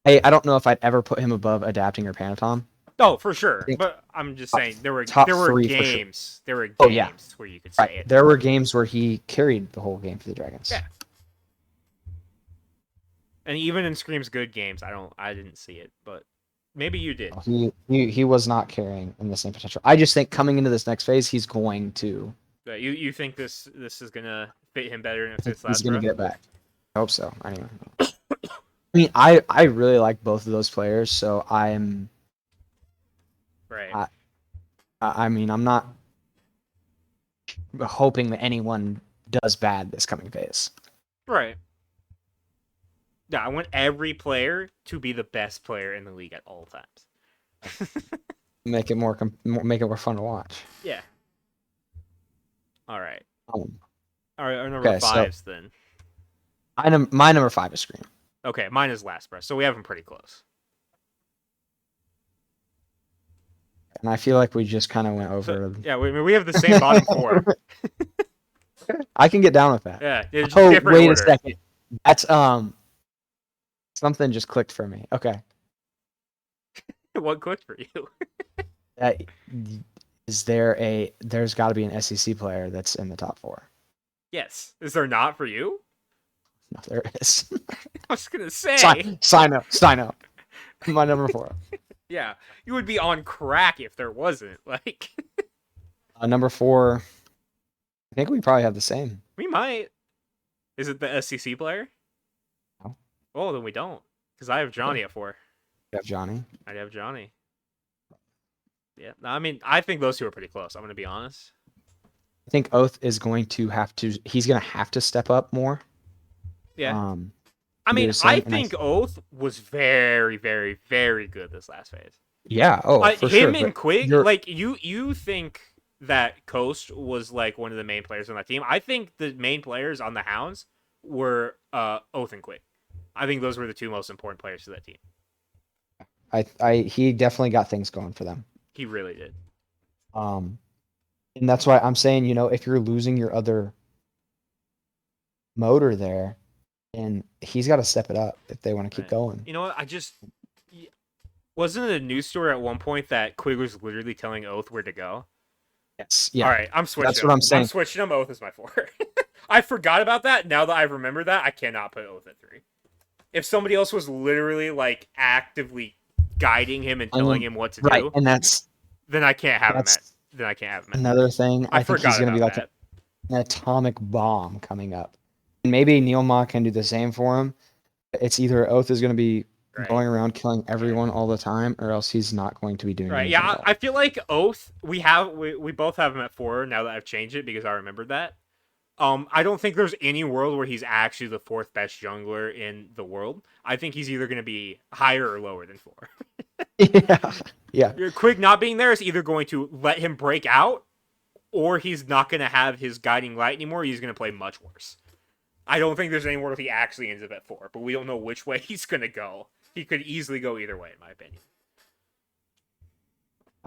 I don't know if I'd ever put him above Adapting or Panatom. Oh, for I sure. think But I'm just top, saying top there were 3 for sure. games. There were Oh yeah, games where you could right. say it. There were games where he carried the whole game for the Dragons. Yeah. And even in Scream's good games, I didn't see it, but maybe you did. He was not carrying in the same potential. I just think coming into this next phase, he's going to. But you think this is gonna fit him better than I if think it's he's going to Lasbra? get back. I hope so. Anyway. I mean, I really like both of those players, so Right. I I mean, I'm not hoping that anyone does bad this coming phase. Right. Yeah, I want every player to be the best player in the league at all times. Make it make it more fun to watch. Yeah. All right. Um, Our number okay, so fives then. my number 5 is Scream, Okay, mine is Lasbra, so we have them pretty close. and I feel like we just kind of went So over. yeah, we have the same bottom four. I can get down with that. Yeah, it's just Oh, different wait a order. second. That's something just clicked for me. Okay. What clicked for you? That there's got to be an SEC player that's in the top 4. Yes. Is there not for you? No, there is. I was gonna say. Sign up. My number 4. Yeah, you would be on crack if there wasn't. Like, Number 4. I think we probably have the same. we might. Is it the SEC player? No. Oh, then we don't. Because I have Johnny Okay. at 4. We have Johnny. I'd have Johnny. Yeah, I mean, I think those two are pretty close. I'm gonna be honest. I think Oath is going to have to. He's going to have to step up more. Yeah. Um, I do mean, the I same, and think Oath was very, very, very good this last phase. yeah. Oh, for sure. Him and But Quig, you're like you think that Coast was like one of the main players on that team. I think the main players on the Hounds were Oath and Quig. I think those were the two most important players to that team. he definitely got things going for them. He really did. And that's why I'm saying, if you're losing your other motor there, and he's got to step it up if they want to keep Right. going. You know what? Wasn't it a news story at one point that Quig was literally telling Oath where to go? Yes. Yeah. All right, I'm switching. That's what I'm saying. I'm switching him. Oath is my 4. I forgot about that. Now that I've remembered that, I cannot put Oath at 3. If somebody else was literally like actively guiding him and telling him what to Right, do, and that's then I can't have him that's at. Then I can't have him at. another thing. I I think he's forgot going to be about like that. an atomic bomb coming up. And maybe Neil Ma can do the same for him. It's either Oath is going to be Right. going around killing everyone all the time, or else he's not going to be doing Right. anything Yeah, at all. I feel like Oath. We both have him at 4 now that I've changed it because I remembered that. I don't think there's any world where he's actually the 4th best jungler in the world. I think he's either going to be higher or lower than 4. Yeah. Yeah. Quig not being there is either going to let him break out, or he's not going to have his guiding light anymore. He's going to play much worse. I don't think there's any world if he actually ends up at 4, but we don't know which way he's going to go. He could easily go either way, in my opinion.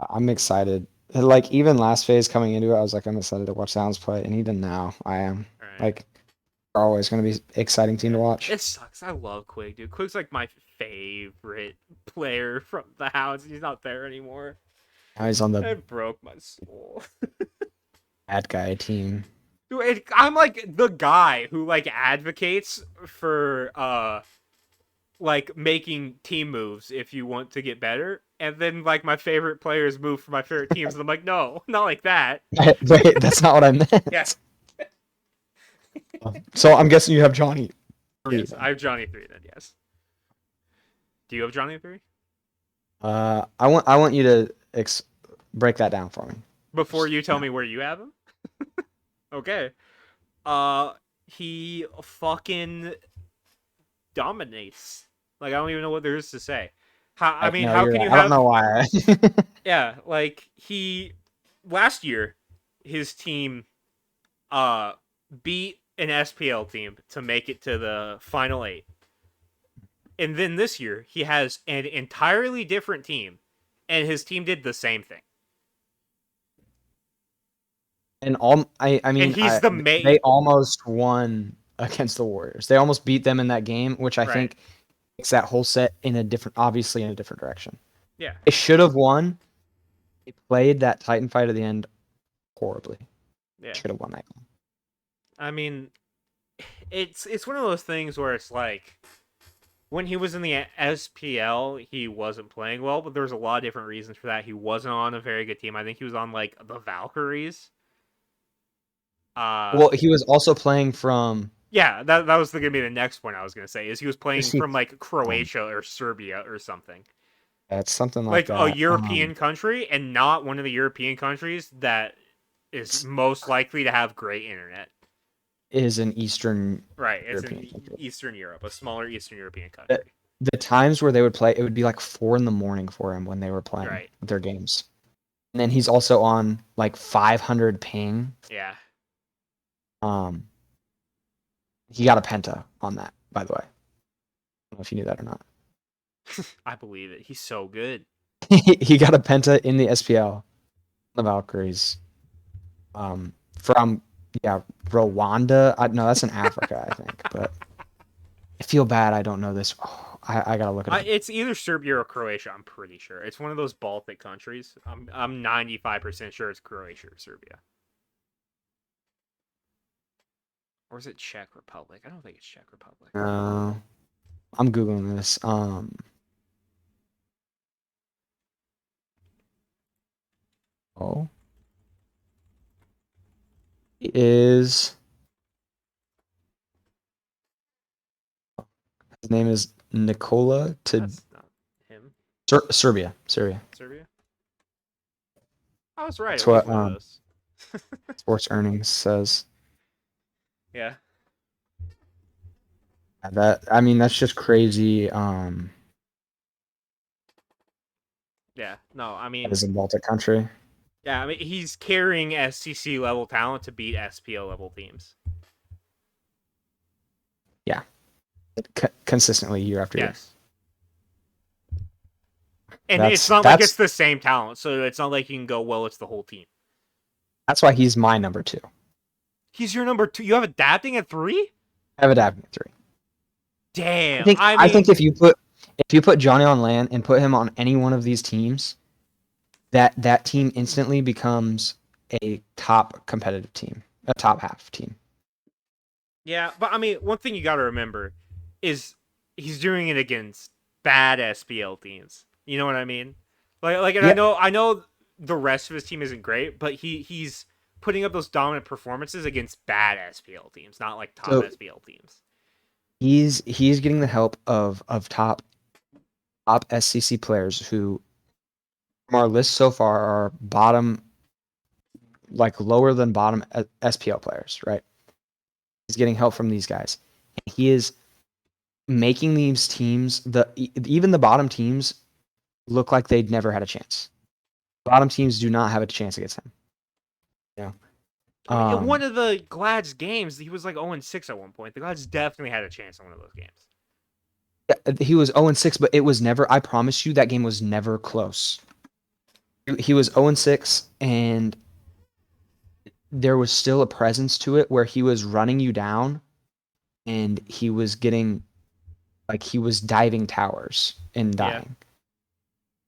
I'm excited. Like even last phase coming into it, I was like, I'm excited to watch Sounds play, and even now, I am. Right. Like, they're always going to be exciting team to watch. It sucks. I love Quig, dude. Quig's like my favorite player from the house. He's not there anymore. Now he's on the. It broke my soul. bad guy team. Dude, I'm like the guy who like advocates for like making team moves if you want to get better. And then like my favorite players move for my favorite teams, and I'm like, no, not like that. Wait, that's not what I Yeah. meant. So I'm guessing you have Johnny 3 Yes, then. I have Johnny 3 then, yes. Do you have Johnny 3? I want you to break that down for me. Before Just, you tell me where you have him? Okay. Uh he fucking dominates. Like I don't even know what there is to say. I mean, no, how you're can right. you I don't have know why. yeah, like he last year his team uh beat an SPL team to make it to the final 8. And then this year he has an entirely different team and his team did the same thing. And all I And mean he's the they mate. almost won against the Warriors. They almost beat them in that game, which I Right. think takes that whole set in a different, obviously in a different direction. Yeah. They should have won. They played that Titan fight at the end horribly. Yeah. Should have won that game. I mean, it's one of those things where it's like when he was in the SPL, he wasn't playing well, but there's a lot of different reasons for that. He wasn't on a very good team. I think he was on like the Valkyries. Uh Well, he was also playing from yeah, that was gonna be the next point I was gonna say is he was playing where's he from like from? Croatia or Serbia or something. It's something like Like a that. European country and not one of the European countries that is most likely to have great internet. Is an Eastern Right, it's European in country. Eastern Europe, a smaller Eastern European The, country. the times where they would play, it would be like 4 in the morning for him when they were playing Right. their games. And then he's also on like 500 ping. Yeah. Um, he got a penta on that, by the way. I don't know if you knew that or not. I believe it. He's so good. He got a penta in the SPL, the Valkyries. From Rwanda. No, that's in Africa, I think. But I feel bad. I don't know this. Oh, I gotta look it up. It's either Serbia or Croatia. I'm pretty sure it's one of those Baltic countries. I'm 95% sure it's Croatia or Serbia, or is it Czech Republic? I don't think it's Czech Republic. I'm googling this. Oh, he is. His name is Nikola That's not him. Serbia. Serbia. Serbia. I was right. That's It was what one of those. Sports Earnings says. Yeah. That I mean, that's just crazy. Yeah. No, I That mean, is a Baltic country. yeah. I mean, he's carrying SCC level talent to beat SPO level teams. Yeah, consistently year after year. Yes. And it's That's not like it's that's the same talent, so it's not like you can go, well, it's the whole team. that's why he's my number 2. He's your number 2. You have adapting at 3? I have adapting at 3. Damn. I think if you put Johnny on land and put him on any one of these teams, that team instantly becomes a top competitive team, a top half team. Yeah, but I mean, one thing you got to remember is he's doing it against bad SPL teams. You know what I mean? And Yeah. I know the rest of his team isn't great, but he's putting up those dominant performances against bad SPL teams, not like top So SPL teams. he's getting the help of top SCC players who from our list so far are bottom, like lower than bottom SPL players, right? He's getting help from these guys. And he is making these teams, even the bottom teams, look like they'd never had a chance. Bottom teams do not have a chance against him. Yeah. I mean, in one of the Glad's games, he was like 0-6 at one point. The Glads definitely had a chance in one of those games. He was 0-6, but it was never, I promise you, that game was never close. He was 0-6, and there was still a presence to it where he was running you down, and he was getting, like, he was diving towers and dying.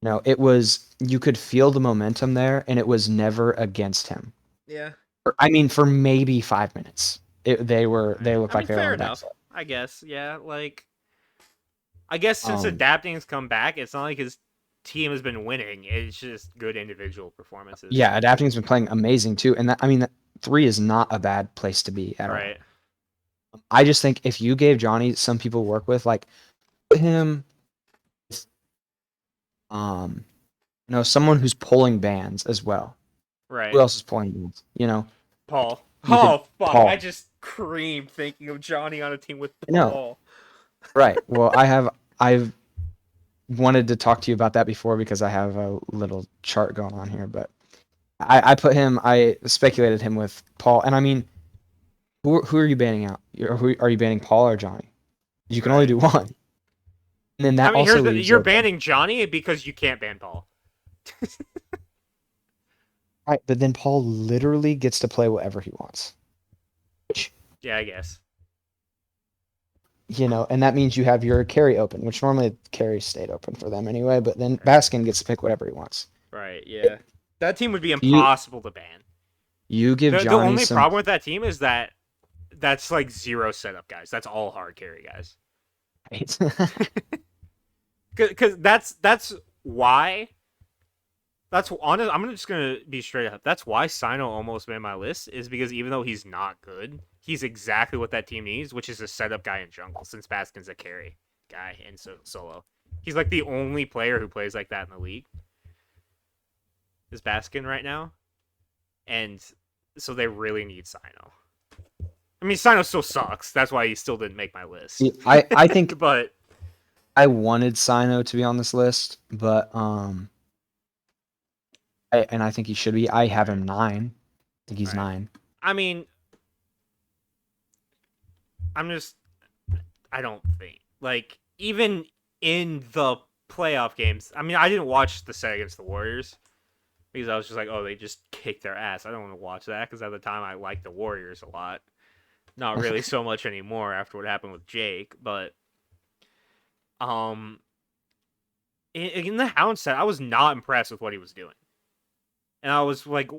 No, it was, you could feel the momentum there, and it was never against him. Yeah. I mean, for maybe 5 minutes. They Right. looked I mean, like they were on fair the enough. backside. I guess. Yeah. Like, I guess since Um, adapting's come back, it's not like his team has been winning. It's just good individual performances. yeah, adapting's been playing amazing too, and that 3 is not a bad place to be at all. Right. I just think if you gave Johnny some people to work with, like put him, with, someone who's pulling bands as well. Who Right. else is pulling bands? Paul. You could Oh fuck! I Paul. just creamed thinking of Johnny on a team with No, Paul. right. Well, I've wanted to talk to you about that before because I have a little chart going on here, but I speculated him with Paul, and I mean, who are you banning out? Who are you banning, Paul or Johnny? You can only Right. do one, and then I that mean, also here's the leaves you're open. banning Johnny because you can't ban Paul. Right, but then Paul literally gets to play whatever he wants, which Yeah, I guess. and that means you have your carry open, which normally carry stayed open for them anyway. But then Right. Baskin gets to pick whatever he wants. Right. Yeah. That team would be You impossible to ban. you give The Johnny only some. problem with that team is that that's like zero setup guys. That's all hard carry guys. Because that's why. That's honest. I'm just gonna be straight up. That's why Sino almost made my list is because even though he's not good, he's exactly what that team needs, which is a setup guy in jungle. Since Baskin's a carry guy in solo, he's like the only player who plays like that in the league. Is Baskin right now, and so they really need Sino. I mean, Sino still sucks. That's why he still didn't make my list. I think But I wanted Sino to be on this list, but and I think he should be. I have right, him 9. I think he's right. 9. I mean, I'm just I don't think like even in the playoff games. I mean, I didn't watch the set against the Warriors because I was just like, oh, they just kicked their ass. I don't want to watch that because at the time I liked the Warriors a lot. Not really so much anymore after what happened with Jake, but um, in the Hound set, I was not impressed with what he was doing, and I was like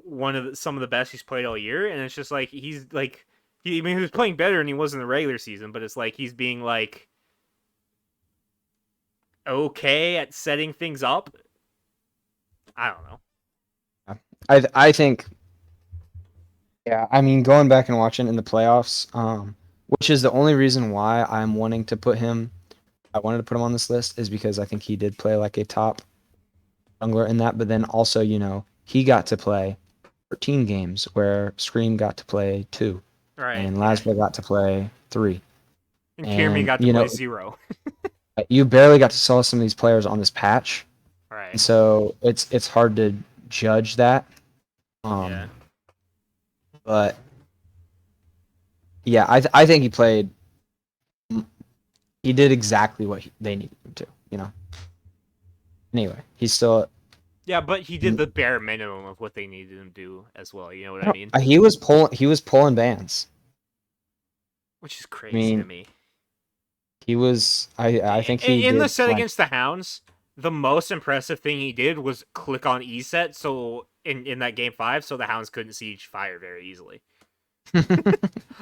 some of the best he's played all year, and it's just like he's like. I mean, he was playing better than he was in the regular season, but it's like he's being like okay at setting things up. I don't know. I think, yeah. I mean, going back and watching in the playoffs, which is the only reason why I'm wanting to put him. I wanted to put him on this list is because I think he did play like a top jungler in that, but then also, he got to play 13 games where Scream got to play 2 Right. and Yeah. Lasba got to play 3. And Kierman And, got to play 0. you barely got to saw some of these players on this patch. And Right. so it's hard to judge that. Yeah. But yeah, I think he did exactly what they needed him to, Anyway, he's still Yeah, but he did the bare minimum of what they needed him to do as well. You know what I mean? he was pulling bands. Which is I crazy to mean, me. I think he In the did set fine. against the Hounds, the most impressive thing he did was click on E set. So in that game 5, so the Hounds couldn't siege fire very easily.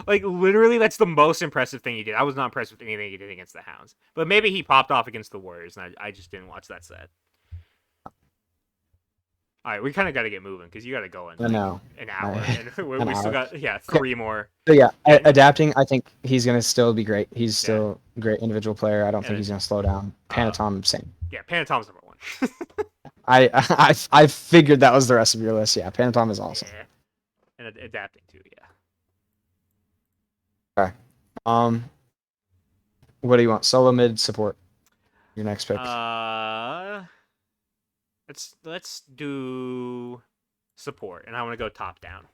Like literally, that's the most impressive thing he did. I was not impressed with anything he did against the Hounds, but maybe he popped off against the Warriors, and I just didn't watch that set. All right, we kind of got to get moving because you got to go in I like know. an hour, and An we still hour. got Okay. 3 more. So yeah, And adapting, I think he's gonna still be great. He's yeah, still a great individual player. I don't and think then he's gonna slow down. Panatom, same. yeah, Panatom's number 1. I figured that was the rest of your list. Yeah, Panatom is awesome. Yeah, and adapting too. Yeah. Okay. Um, what do you want? Solo, mid, support. Your next pick. Let's do support, and I want to go top down.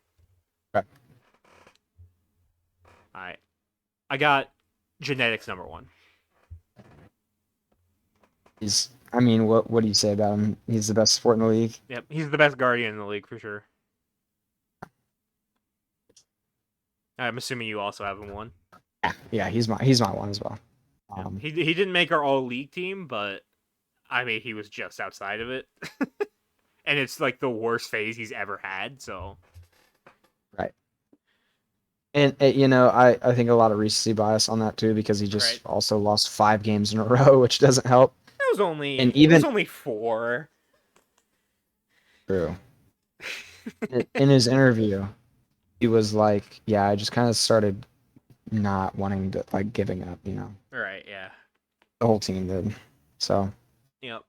Okay. All right, I got genetics number 1. I mean, what do you say about him? He's the best support in the league. Yep, he's the best guardian in the league for sure. I'm assuming you also have him 1. Yeah, he's my one as well. Yep. He didn't make our all league team, but I mean he was just outside of it, and it's like the worst phase he's ever had. So Right. And you know, I think a lot of recency bias on that too because he Right. just also lost 5 games in a row, which doesn't help. And It was even only 4. true in his interview, he was like, "Yeah, I just kind of started not wanting to like giving up." You know, Right, yeah. the whole team did. So Yep.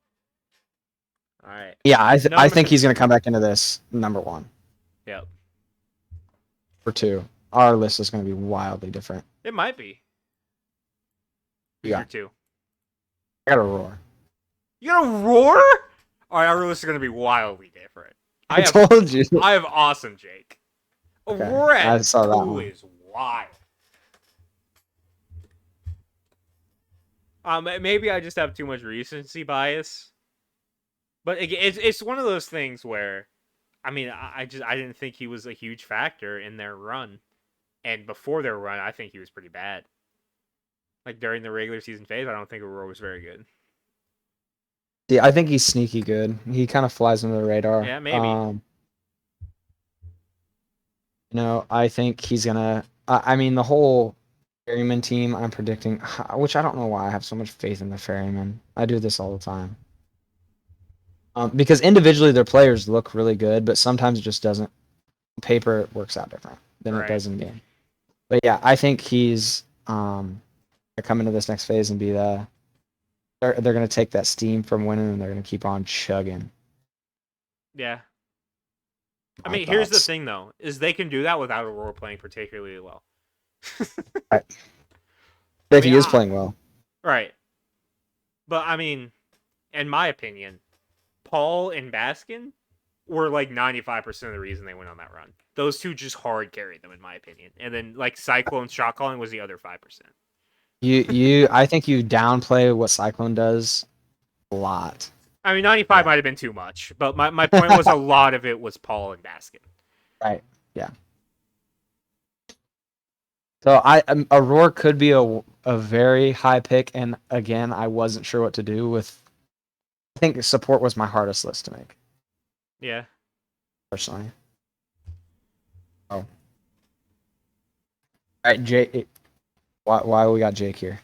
All right. yeah, I think Number he's gonna come back into this number one. Yep. For two, our list is gonna be wildly different. It might be. Who's Yeah, your 2? I got a roar. You got a Roar? All right, our list is going to be wildly different. I told you. I have Awesome Jake. Okay, Aurora I at saw that 2 one. is wild. Maybe I just have too much recency bias, but it's one of those things where, I mean, I didn't think he was a huge factor in their run, and before their run, I think he was pretty bad. Like during the regular season phase, I don't think Aurora was very good. Yeah, I think he's sneaky good. He kind of flies under the radar. Yeah, maybe. You know, I think he's gonna. I mean, the whole ferryman team. I'm predicting, which I don't know why I have so much faith in the ferryman. I do this all the time. Because individually their players look really good, but sometimes it just doesn't. On paper it works out different than it Right. does in game. But yeah, I think he's gonna come into this next phase and be the. They're gonna take that steam from winning and they're gonna keep on chugging. Yeah. I My mean, here's the thoughts. thing though, is they can do that without Aurora playing particularly well. Right. I If mean, he is playing well. right. But I mean, in my opinion, Paul and Baskin were like 95% of the reason they went on that run. Those two just hard carried them, in my opinion. And then like Cyclone shot calling was the other 5%. I think you downplay what Cyclone does a lot. I mean, 95 Yeah. might have been too much, but my point was a lot of it was Paul and Baskin. Right. Yeah. So Aurora could be a very high pick, and again, I wasn't sure what to do with. I think support was my hardest list to make Yeah. personally. Oh, all right, Jake. Why we got Jake here?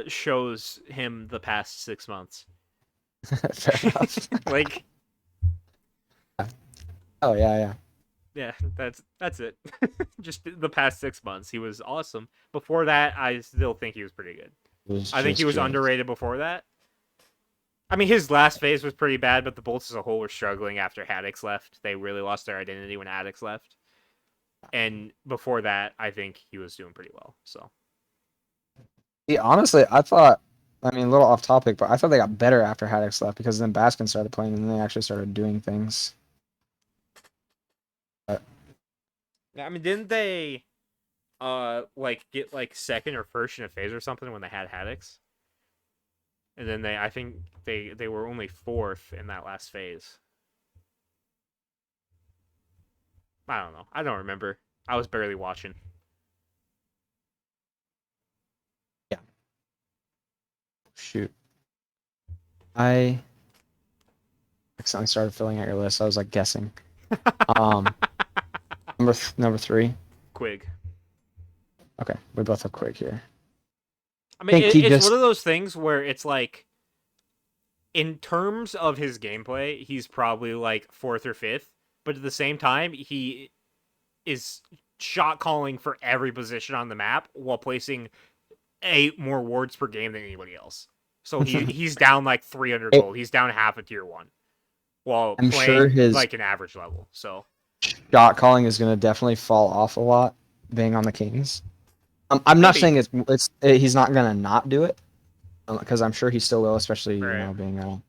Shows him the past 6 months. Fair enough. Like, Oh yeah, yeah, that's it. Just the past 6 months, he was awesome. Before that, I still think he was pretty good. it was I think he just was Jake. underrated before that. I mean, his last phase was pretty bad, but the Bolts as a whole were struggling after Haddix left. They really lost their identity when Haddix left. And before that, I think he was doing pretty well. So Yeah, honestly, I thought. I mean, a little off topic, but I thought they got better after Haddix left because then Baskin started playing and then they actually started doing things. But I mean, didn't they like get like second or first in a phase or something when they had Haddix? And then I think they were only fourth in that last phase. I don't know. I don't remember. I was barely watching. yeah, shoot. I accidentally started filling out your list. I was like guessing. Um, number three. Quig. Okay, we both have Quig here. I I mean, think he it's one just of those things where it's like, in terms of his gameplay, he's probably like fourth or fifth. But at the same time, he is shot calling for every position on the map while placing 8 more wards per game than anybody else. So he's down like 300 gold. He's down half a tier 1 while I'm sure playing his like an average level. So shot calling is going to definitely fall off a lot being on the Kings. I'm not maybe. saying he's not going to not do it because I'm sure he still will, especially Right. being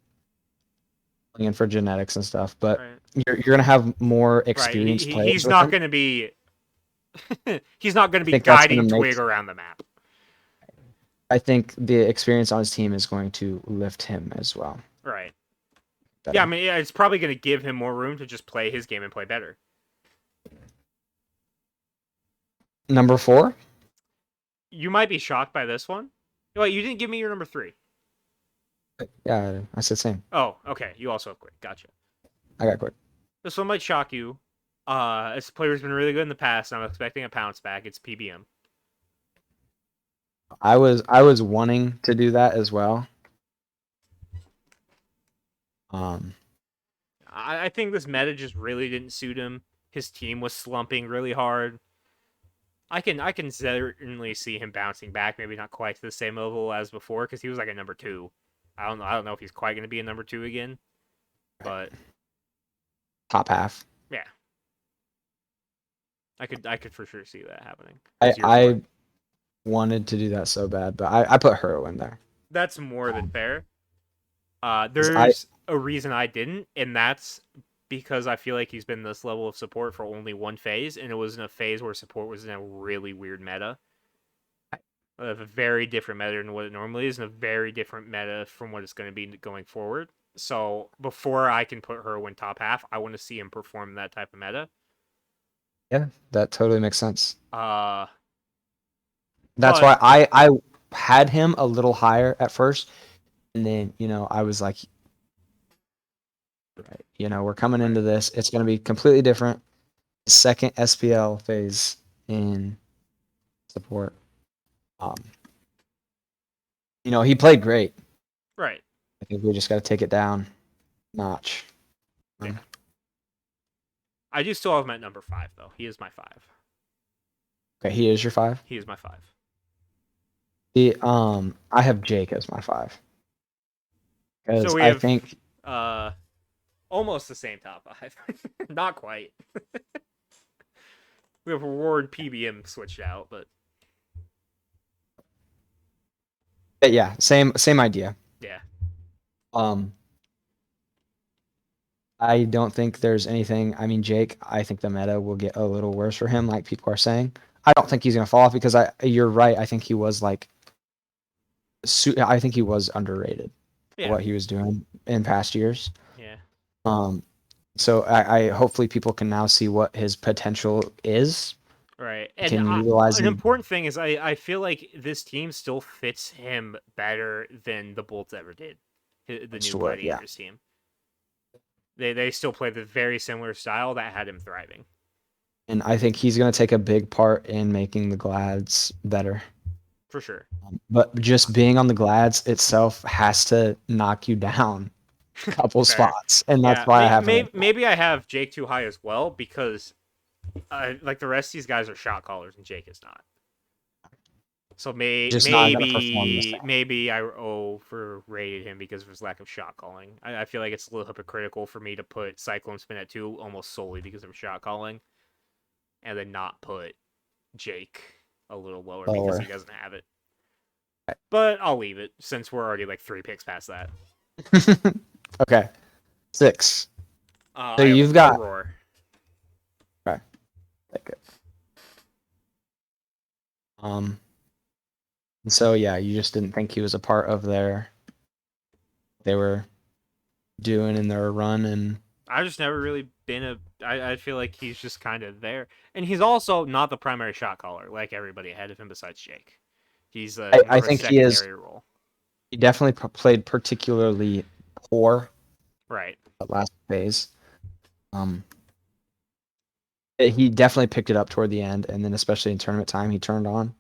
in for genetics and stuff. But Right. you're going to have more Right. experienced players He's with not him. going to be he's not going to I be think that's going to guiding make. Twig around the map. I think the experience on his team is going to lift him as well. Right. Yeah, I Better. mean, yeah, it's probably going to give him more room to just play his game and play better. Number four. You might be shocked by this one. Wait, you didn't give me your number 3. Yeah, I said same. Oh, okay. You also have Quick. Gotcha. I got Quig. This one might shock you. This player's been really good in the past. And I'm expecting a bounce back. It's PBM. I was wanting to do that as well. Um, I think this meta just really didn't suit him. His team was slumping really hard. I can certainly see him bouncing back. Maybe not quite to the same level as before because he was like a number two. I don't know if he's quite going to be a number two again. But top half. yeah, I could for sure see that happening. I Who's your four? I wanted to do that so bad, but I put Hero in there. That's more than Um, fair. 'Cause I There's a reason I didn't, and that's because I feel like he's been this level of support for only one phase, and it was in a phase where support was in a really weird meta. A very different meta than what it normally is, and a very different meta from what it's going to be going forward. So before I can put her in top half, I want to see him perform that type of meta. yeah, that totally makes sense. Uh, That's but why I had him a little higher at first, and then I was like, right, we're coming right, into this. It's going to be completely different. Second SPL phase in support. Um, he played great. right, I think we just got to take it down notch. yeah. Um, I do still have him at number 5 though. He is my 5. okay, he is your five. He is my 5. I have Jake as my five So because we I have think uh almost the same top 5. Not quite. We have Reward PBM switched out, but yeah, same idea. yeah, Um, I don't think there's anything. I mean, Jake, I think the meta will get a little worse for him, like people are saying. I don't think he's gonna fall off because you're right. I think he was like, I think he was underrated for yeah, what he was doing in past years. yeah. Um, so I hopefully people can now see what his potential is, Right. And can utilize an him important thing is I feel like this team still fits him better than the Bolts ever did. The most new to it. Yeah, Gladiators team. They still play the very similar style that had him thriving. and I think he's gonna take a big part in making the Glads better. For sure. But just being on the Glads itself has to knock you down a couple Fair. spots, and that's Yeah. why I have him. Maybe I have Jake too high as well because like the rest of these guys are shot callers and Jake is not. So Just not gonna perform the same. maybe I overrated him because of his lack of shot calling. I feel like it's a little hypocritical for me to put Cyclone Spin at 2 almost solely because of shot calling, and then not put Jake a little lower because he Lower. doesn't have it. But I'll leave it since we're already like 3 picks past that. Okay, 6. So I have you've got. Aurora. Okay, take it. Um. So yeah, you just didn't think he was a part of they were doing in their run, and I've just never really been I feel like he's just kind of there. And he's also not the primary shot caller like everybody ahead of him besides Jake. He's more I of a think he is. secondary role. He definitely played particularly poor Right. that last phase. Um. He definitely picked it up toward the end, and then especially in tournament time, he turned on.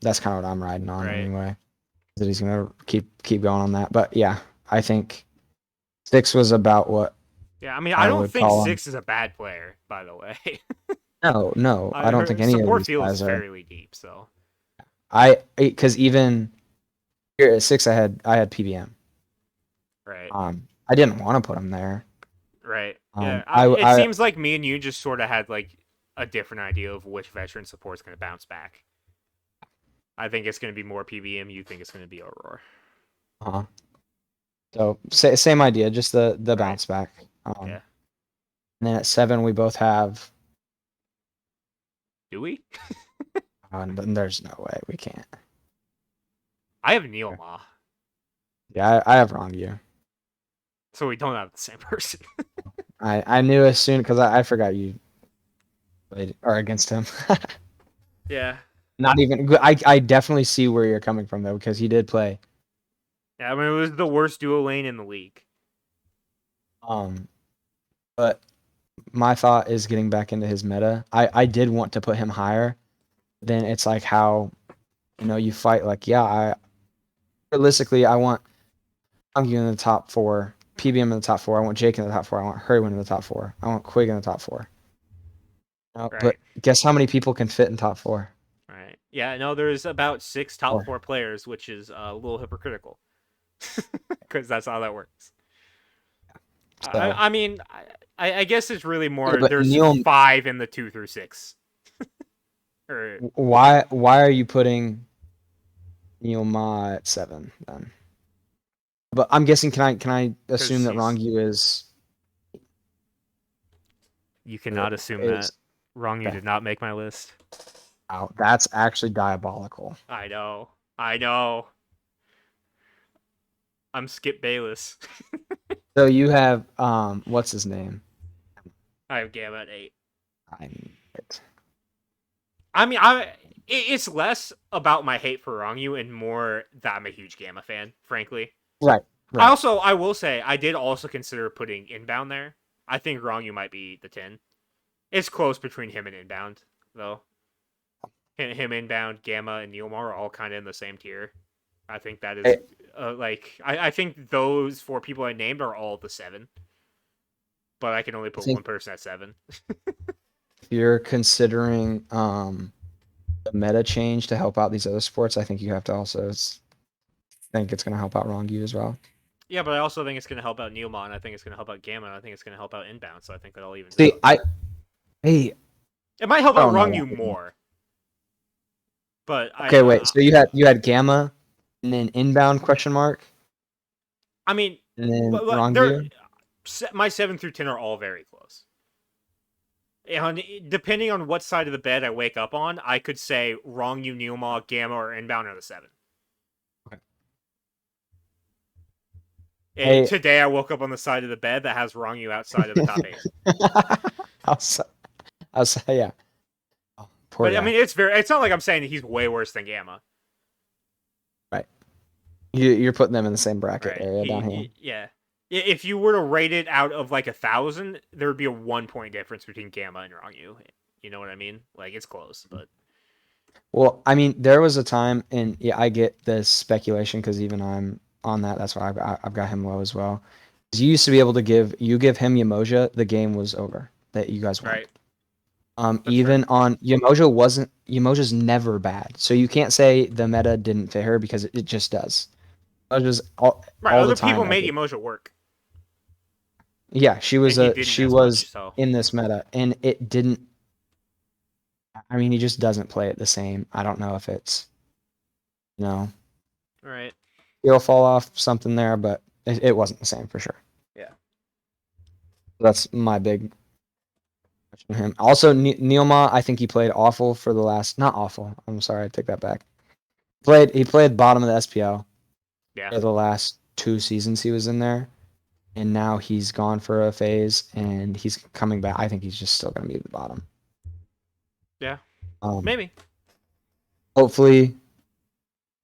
That's kind of what I'm riding on Right. anyway. That he's gonna keep going on that. But yeah, I think 6 was about what Yeah, I mean, I I don't would think call him. Six is a bad player, by the way. No, I don't think Her any of support these field is guys are. fairly deep, so Because even here at 6, I had PBM. right, I didn't want to put him there. right, yeah. Um, I It I seems like me and you just sort of had like a different idea of which veteran support is going to bounce back. I think it's going to be more PBM. You think it's going to be Aurora, uh So same idea, just the right? bounce back. Yeah. And then at 7, we both have. Do we? And there's no way we can't. I have Neil Ma, Yeah, I have wrong you. so we don't have the same person. I knew as soon because I forgot you played or against him. Yeah. Not even. I definitely see where you're coming from though because he did play. Yeah, I mean, it was the worst duo lane in the league. Um, but my thought is getting back into his meta. I did want to put him higher. Then it's like how, you fight like, yeah, realistically I want Angu in the top four, PBM in the top four, I want Jake in the top four, I want Hurrywin in the top four, I want Quig in the top four. But Right. guess how many people can fit in top four? Right. Yeah. No, there's about 6 top Four. 4 players, which is a little hypocritical, because that's how that works. So I mean, I guess it's really yeah, more. but There's Neil, 5 in the 2 through 6, or why are you putting Neil Ma at 7 then? But I'm guessing can I assume because that he's. Rongyu is You cannot assume that. is Wrong. You okay. did not make my list. Wow, that's actually diabolical. I know. I know. I'm Skip Bayless. So you have what's his name? I have Gamma at 8. I mean it. I mean, it's less about my hate for Rongyu and more that I'm a huge Gamma fan, frankly. Right, right. I will say, I did also consider putting Inbound there. I think Rongyu might be the 10. It's close between him and Inbound, though. Him Inbound, Gamma, and Neilmar are all kind of in the same tier. I think that is, I, I think those 4 people I named are all the 7, but I can only I put think one person at 7. if you're considering the meta change to help out these other sports, I think you have to also think it's going to help out Rongyu as well. Yeah, but I also think it's going to help out Neilmon. I think it's going to help out Gamma. And I think it's going to help out Inbound. So I think that all evens See, out. hey, It might help I out don't know Rongyu that one. more, but Okay, wait. So you had Gamma, and then inbound question mark, I mean, and then they're Rongyu. my 7 through 10 are all very close. And depending on what side of the bed I wake up on, I could say Rongyu, Neilmon, Gamma, or Inbound are the 7. Okay. Hey, Today I woke up on the side of the bed that has Rongyu outside of the top 8. I'll, I'll say yeah. Oh, poor But I guy. mean, it's not like I'm saying that he's way worse than Gamma. Right. You're putting them in the same bracket Right. area down here. Yeah. If you were to rate it out of like 1,000, there would be a 1 point difference between Gamma and Rongyu. You know what I mean? Like it's close, but Well, I mean, there was a time, and yeah, I get this speculation because even I'm on that. That's why I've got him low as well. 'Cause you used to be able to give him Yamoja, the game was over. That you guys won. right. That's fair. Even on Yamoja's never bad. So you can't say the meta didn't fit her because it just does. Yamoja's Right. all the Other time. people made Emoja work, Yeah, she and was he a didn't she as was much. So in this meta, and it didn't. I mean, he just doesn't play it the same. I don't know if it's you know right. he'll fall off something there, but it wasn't the same for sure. Yeah. That's my big question on him. Also, Neilma, I think he played awful for the last. Not awful. I'm sorry, I take that back. He played bottom of the SPL Yeah. for the last 2 seasons he was in there, and now he's gone for a phase, and he's coming back. I think he's just still going to be at the bottom. Yeah. Um, Maybe. hopefully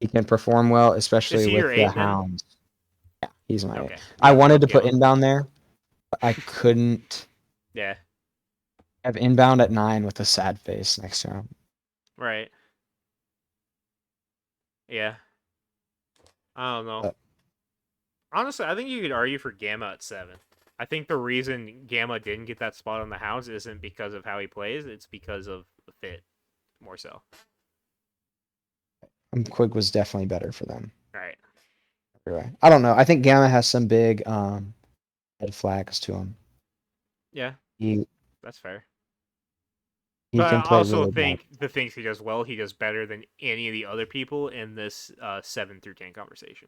he can perform well, Is especially he your with the 8 then? Hounds. Yeah, he's my. Okay. I Yeah. wanted to put Gamma. inbound there, but I couldn't Yeah. have inbound at 9 with a sad face next to him. Right. Yeah. I don't know. But Honestly, I think you could argue for Gamma at 7. I think the reason Gamma didn't get that spot on the house isn't because of how he plays, it's because of the fit, more so. Quig was definitely better for them. Right. Anyway, I don't know. I think Gamma has some big red flags to him. Yeah, He that's fair. he But I can play also really bad. think the things he does well, he does better than any of the other people in this 7 through 10 conversation.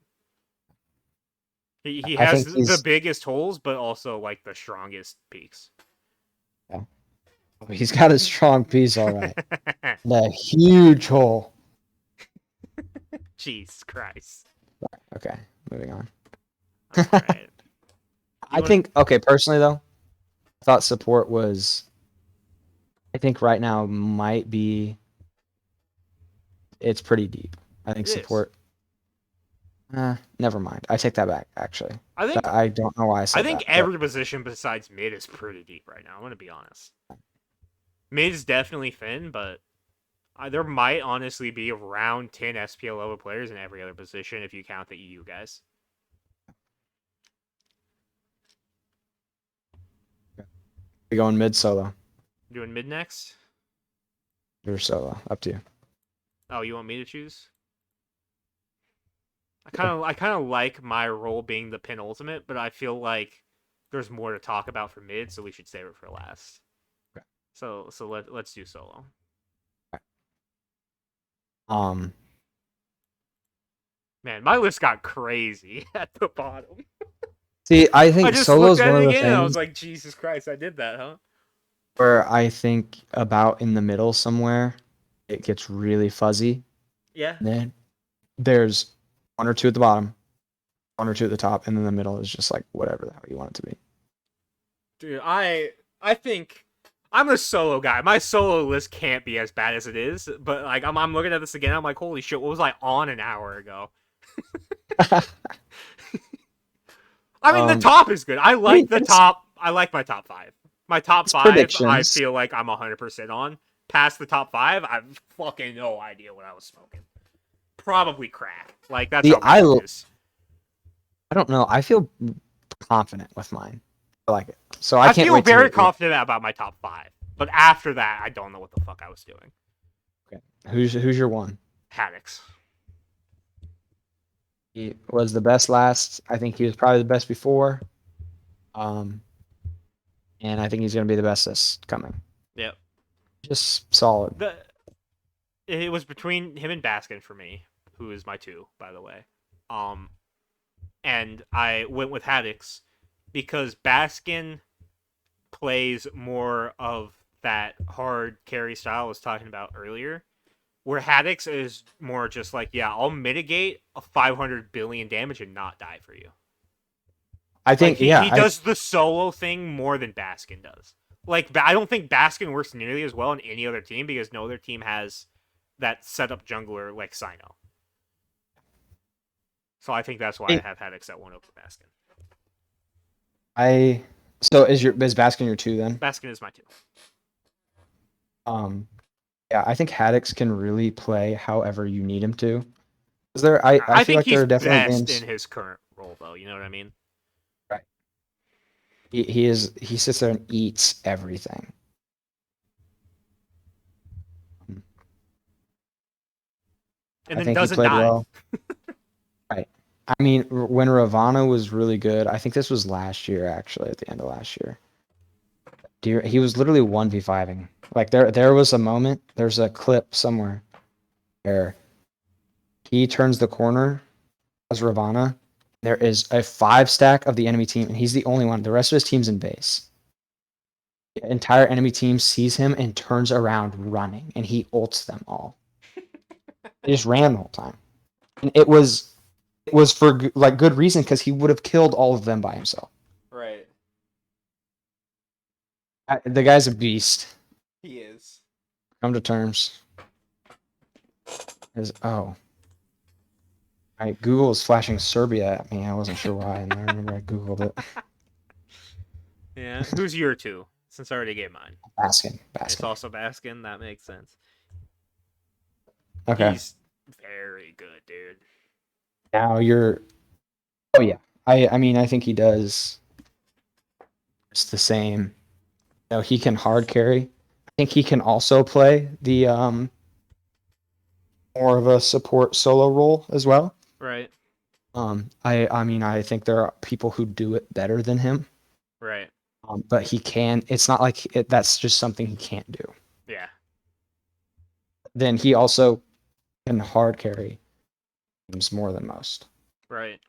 He I has think the he's biggest holes, but also like the strongest peaks. yeah, he's got a strong piece, all right. And a huge hole. Jesus Christ. Okay, moving on. All right. You I want think okay, personally though, I thought support was. I think right now might be. It's pretty deep. I think it is. support. Never mind. I take that back. Actually, I think I don't know why I I said think that, but every position besides mid is pretty deep right now. I'm gonna be honest. Mid is definitely thin, but there might honestly be around 10 SPL level players in every other position if you count the EU guys. we going mid solo. Doing mid next? You're solo. Up to you. Oh, you want me to choose? I Sure. kind of like my role being the penultimate, but I feel like there's more to talk about for mid, so we should save it for last. Okay. Let's do solo. Um, Man, my list got crazy at the bottom. See, I I think just solo looked is at one it of the again and I was things like, Jesus Christ, I did that, huh? where I think about in the middle somewhere, it gets really fuzzy. Yeah. And then there's one or two at the bottom, one or two at the top, and then the middle is just like whatever the hell you want it to be. Dude, I think I'm a solo guy. My solo list can't be as bad as it is, but like I'm looking at this again, I'm like, holy shit, what was I on an hour ago? I mean, the um, top is good. I I like mean, the top. I like my top five. My top it's five, I predictions. feel like I'm 100% on. Past the top five, I've fucking no idea what I was smoking. Probably crack. Like that's See, how bad it is. I don't know. I feel confident with mine. I like it. So I I can't feel wait to very hear you. confident about my top five, but after that, I don't know what the fuck I was doing. Okay. Who's your one? Haddix. He was the best last. I think he was probably the best before. Um, and I think he's going to be the best this coming. Yep. Just solid. The it was between him and Baskin for me, who is my two, by the way. Um, and I went with Haddix because Baskin plays more of that hard carry style I was talking about earlier, where Haddix is more just like, yeah, I'll mitigate a 500 billion damage and not die for you. I Like think, he yeah, does the solo thing more than Baskin does. Like I don't think Baskin works nearly as well in any other team because no other team has that setup jungler like Sino. So I think that's why I have Haddix at one over Baskin. I, so is Baskin your two then? Baskin is my two. Um, yeah, I think Haddix can really play however you need him to. I I feel think like there he's are definitely best in games. his current role, though. You know what I mean? Right. He sits there and eats everything. And I then think he doesn't played die. well. Right. I mean, when Ravana was really good, I think this was last year actually, at the end of last year. He was literally 1v5ing. Like there was a moment, there's a clip somewhere where he turns the corner as Ravana. There is a 5 stack of the enemy team, and he's the only one. The rest of his team's in base. The entire enemy team sees him and turns around running, and he ults them all. He just ran the whole time, and it was for like good reason because he would have killed all of them by himself. Right. The guy's a beast. He is. Come to terms. Oh, Google was flashing Serbia at me. I wasn't sure why, and I remember I googled it. Yeah. Who's your two? Since I already gave mine. Baskin, It's Baskin. also Baskin. That makes sense. Okay, He's very good, dude. now you're. Oh yeah, I mean I think he does. It's the same. He can hard carry. I think he can also play the more of a support solo role as well. Right. I mean I think there are people who do it better than him. Right. But he can. It's not like that's just something he can't do. Yeah. Then he also can hard carry teams more than most. Right.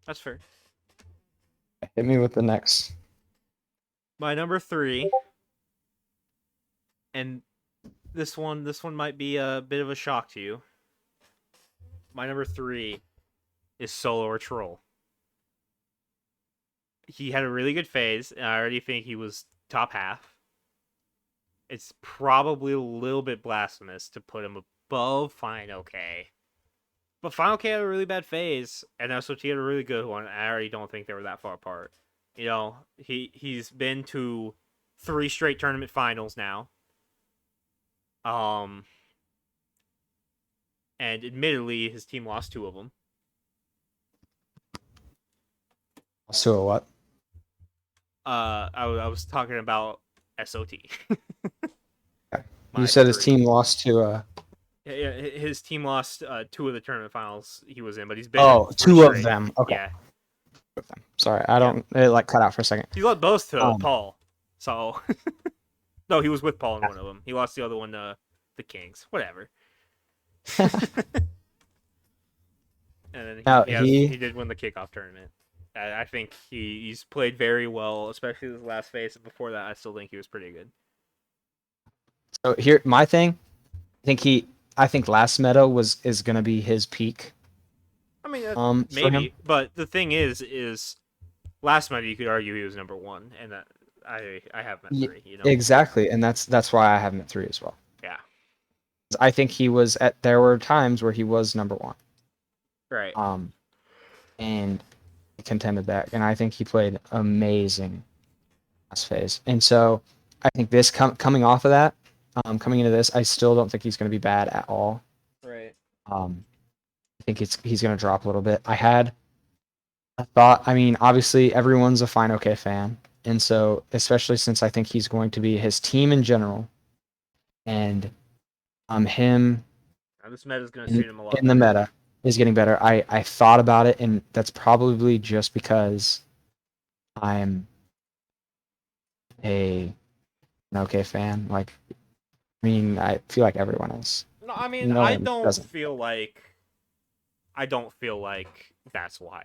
That's fair. Hit me with the next. My number three, and this one might be a bit of a shock to you. My number three is Solo or Troll. He had a really good phase, and I already think he was top half. It's probably a little bit blasphemous to put him above fine, okay. But Final K had a really bad phase, and SOT had a really good one. I already don't think they were that far apart. You know, he's been to 3 straight tournament finals now. Um, and admittedly, his team lost 2 of them. So what? I was talking about SOT. You My said his 3. team lost to Yeah, his team lost 2 of the tournament finals he was in, but he's been in oh, 3 two of straight. them. Okay. Yeah, Sorry, I yeah. don't it like cut out for a second. He lost both to Um Paul. So no, he was with Paul in yeah. one of them. He lost the other one to the Kings. Whatever. And then Now he did win the kickoff tournament. I think he's played very well, especially this last phase. Before that, I still think he was pretty good. so here my thing, I think last meta is gonna be his peak. I mean, For him. maybe, but the thing is last month you could argue he was number 1, and that I have him at Yeah, 3. You know. exactly, and that's why I have him at 3 as well. Yeah. I think he was at there were times where he was number 1. Right. And he contended that, and I think he played amazing last phase. And so I think this coming off of that, coming into this, I still don't think he's going to be bad at all. Right. I think he's going to drop a little bit. I had a thought. I mean, obviously everyone's a Fine OK fan, and so especially since I think he's going to be his team in general, and him Now this meta is going to suit him a lot in the better. meta is getting better. I thought about it, and that's probably just because I'm an OK fan. Like, I mean, I feel like everyone is. No, I mean, No one doesn't. I don't feel like that's why.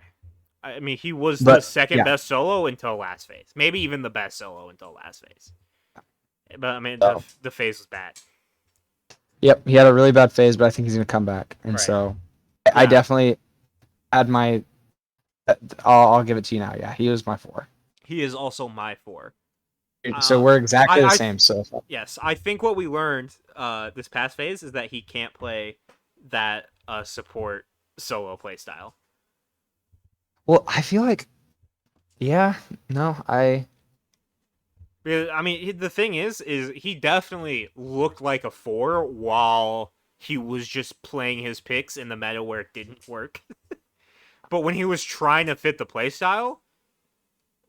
I mean, he was the But second yeah, best solo until last phase. Maybe even the best solo until last phase. But I mean, so the phase was bad. yep, he had a really bad phase, but I think he's gonna come back. And Right. so I Yeah. definitely had my. I'll give it to you now. Yeah, he was my 4. He is also my 4. So we're exactly the I same. So yes, I think what we learned this past phase is that he can't play that support solo play style. well, I feel like yeah, no, I mean, the thing is he definitely looked like a 4 while he was just playing his picks in the meta where it didn't work. But when he was trying to fit the playstyle,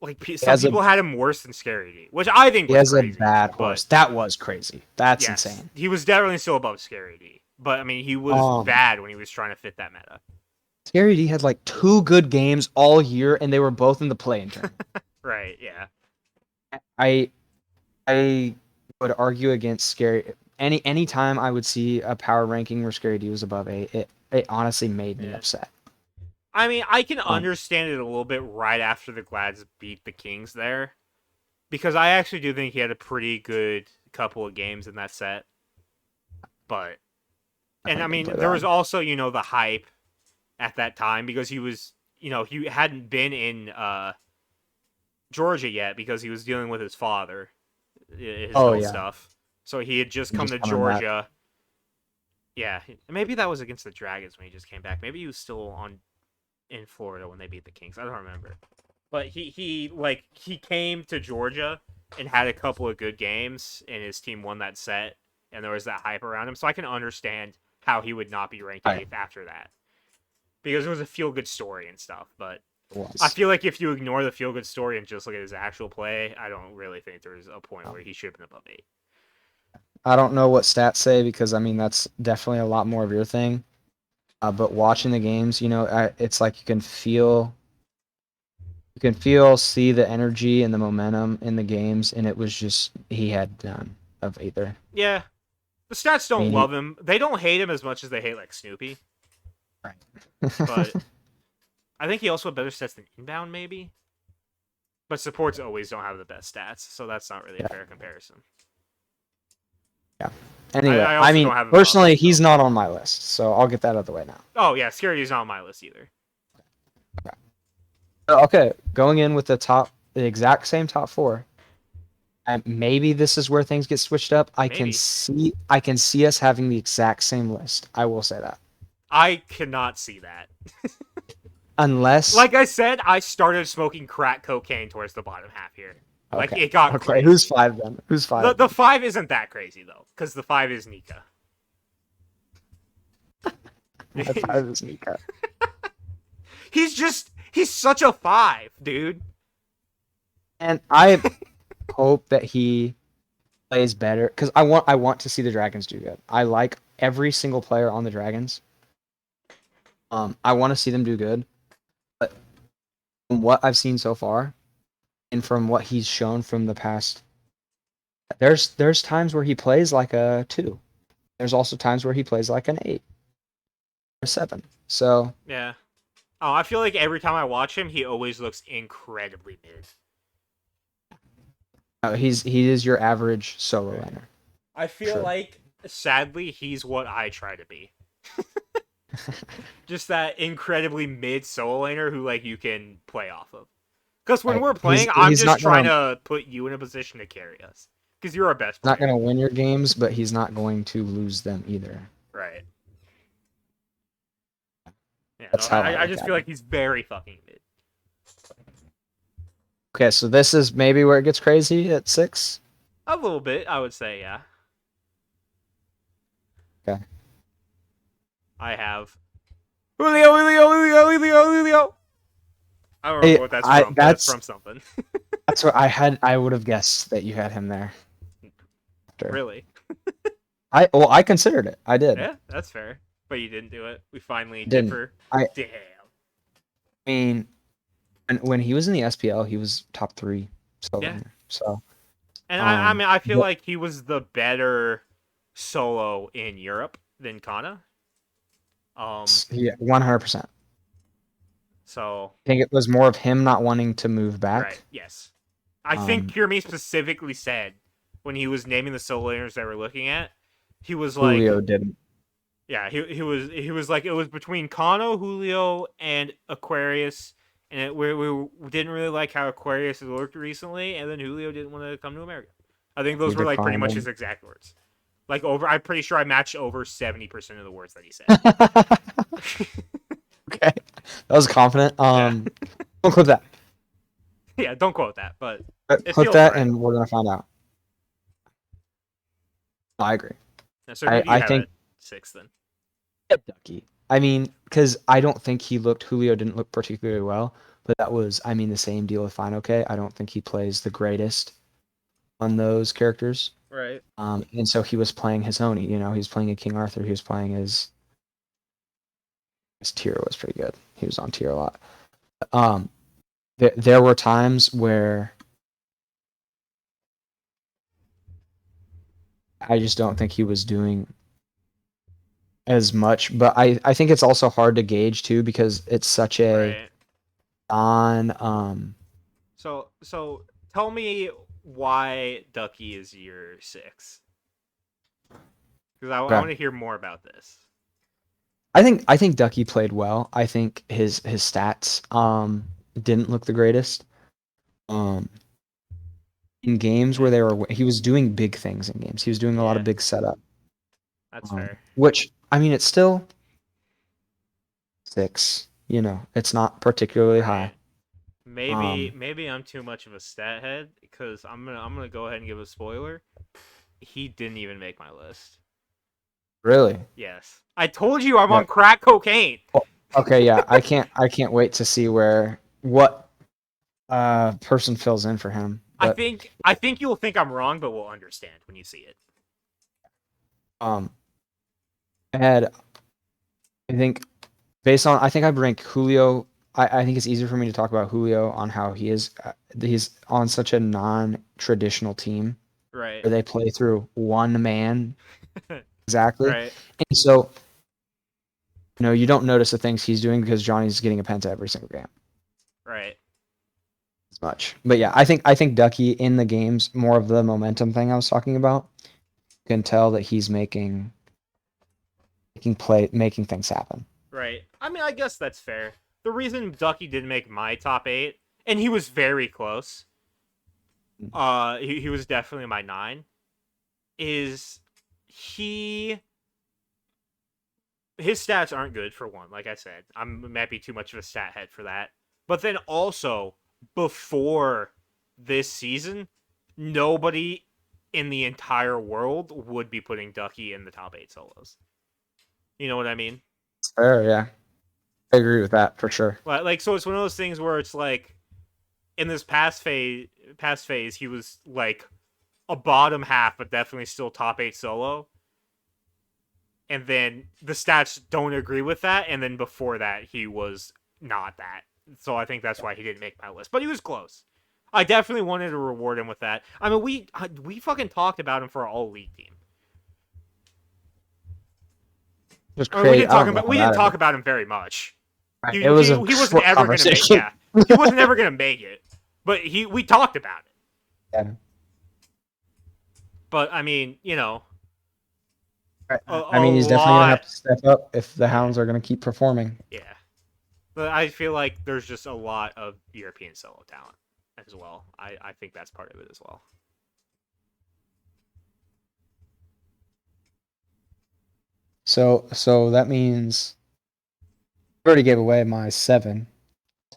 like some has a people had him worse than Scary D, which I think he was has a crazy. bad But horse. That was crazy. That's yes, insane. he was definitely still above Scary D. But I mean, he was bad when he was trying to fit that meta. Scary D had like 2 good games all year, and they were both in the play-in tournament. Right? Yeah. I I would argue against Scary. Any time I would see a power ranking where Scary D was above 8, it honestly made me Yeah. upset. I mean, I can understand it a little bit right after the Glads beat the Kings there, because I actually do think he had a pretty good couple of games in that set. But and I mean, there was also the hype at that time because he was he hadn't been in Georgia yet because he was dealing with his father, his health stuff. So he had just come to Georgia. Yeah, maybe that was against the Dragons when he just came back. Maybe he was still in Florida when they beat the Kings. I don't remember. But he came to Georgia and had a couple of good games, and his team won that set, and there was that hype around him. So I can understand how he would not be ranked 8th after that, because it was a feel good story and stuff. But I feel like if you ignore the feel good story and just look at his actual play, I don't really think there's a point where he should have been above 8. I don't know what stats say because I mean that's definitely a lot more of your thing. But watching the games, it's like see the energy and the momentum in the games, and it was just he had none of either. Yeah, the stats don't I mean, love him. They don't hate him as much as they hate like Snoopy. right. But I think he also had better stats than Inbound, maybe. But supports always don't have the best stats, so that's not really a fair comparison. Yeah. Anyway, I mean, don't have personally, he's not on my list, so I'll get that out of the way now. Oh yeah, Scary is not on my list either. Okay, going in with the exact same top 4. And maybe this is where things get switched up. I can see us having the exact same list. I will say that. I cannot see that. Unless Like I said, I started smoking crack cocaine towards the bottom half here. Like okay, it got okay. Who's crazy. 5 then? Who's The 5 the then? 5 isn't that crazy though, because the 5 is Nika. My 5 is Nika. He's such a 5, dude. And I hope that he plays better because I want to see the Dragons do good. I like every single player on the Dragons. I want to see them do good, but from what I've seen so far, and from what he's shown from the past, there's times where he plays like a 2. There's also times where he plays like an 8 or 7. So Yeah. Oh, I feel like every time I watch him, he always looks incredibly mid. he is your average solo Right. laner. I feel Sure. like, sadly, he's what I try to be. Just that incredibly mid solo laner who like you can play off of. Because when Right. we're He's playing, I'm he's just not trying gonna to put you in a position to carry us. Because you're our best not player. gonna win your games, but he's not going to lose them either. Right. Yeah, no, That's how I I look just at feel it. like he's very fucking mid. Okay, so this is maybe where it gets crazy at 6. A little bit, I would say, yeah. Okay. I have Julio. I don't remember Hey, what that's I from, but it's that's from something. that's what I had. I would have guessed that you had him there. After. Really? I considered it. I did. Yeah, that's fair. But you didn't do it. We finally Didn't. differ. I Damn. mean, and when he was in the SPL, he was top 3 solo Yeah. laner. So, And I mean, I feel but, like he was the better solo in Europe than Kana. yeah, 100%. So I think it was more of him not wanting to move right, back. yes. I think Um, Pure Me specifically said when he was naming the solo laners that we're looking at, he was Julio like, didn't. yeah, he was like it was between Kano, Julio, and Aquarius, and we didn't really like how Aquarius has worked recently, and then Julio didn't want to come to America. I think He those were like pretty declined much his him. exact words. Like over, I'm pretty sure I matched over 70% of the words that he said. Okay, that was confident. Yeah, Don't clip that. yeah. Don't quote that, but it Clip feels that, right. and we're gonna find out. I agree. So who do you I have think at 6 then? Ducky. I mean, because I don't think Julio didn't look particularly well, but that was, I mean, the same deal with Fine OK. I don't think he plays the greatest on those characters. Right. And so he was playing his own. He was playing a King Arthur. He was playing his tier was pretty good. He was on tier a lot. Um, there were times where I just don't think he was doing as much, but I think it's also hard to gauge too because it's such a Right. on So tell me why Ducky is your 6, because I okay. want to hear more about this. I think Ducky played well. I think his stats didn't look the greatest. Um in games where Yeah. he was doing big things in games. He was doing a lot of Yeah. big setup. That's fair. Which I mean it's still 6, it's not particularly high. Right. Maybe Um maybe I'm too much of a stat head because I'm gonna go ahead and give a spoiler. He didn't even make my list. really. Yes, I told you I'm Yeah. on crack cocaine. Oh, okay, yeah. I can't wait to see what person fills in for him. But I think you'll think I'm wrong, but we'll understand when you see it. um Ed, I think I think I'd rank Julio. I think it's easier for me to talk about Julio on how he is. He's on such a non-traditional team Right. where they play through one man exactly, Right. and so you don't notice the things he's doing because Johnny's getting a penta every single game Right. as much. But yeah, I think Ducky in the games more of the momentum thing I was talking about. You can tell that he's making things happen. Right. I mean, I guess that's fair. The reason Ducky didn't make my top 8, and he was very close. He was definitely my 9. Is he his stats aren't good for one. Like I said, might be too much of a stat head for that. But then also before this season, nobody in the entire world would be putting Ducky in the top 8 solos. You know what I mean? It's fair, yeah. I agree with that for sure. Like so it's one of those things where it's like in this past phase he was like a bottom half but definitely still top 8 solo. And then the stats don't agree with that, and then before that he was not that. So I think that's why he didn't make my list, but he was close. I definitely wanted to reward him with that. I mean, we fucking talked about him for our all league team. Just I mean, we create. didn't I talk don't know about how we didn't that talk ever. about him very much. Right. He It was he, a he wasn't short ever gonna make. conversation. Yeah, he wasn't ever gonna make it, but we talked about it. Yeah. But I mean, Right. a I mean, he's definitely gonna lot. have to step up if the Yeah, Hounds are gonna keep performing. yeah. But I feel like there's just a lot of European solo talent as well. I think that's part of it as well. So that means I already gave away my 7,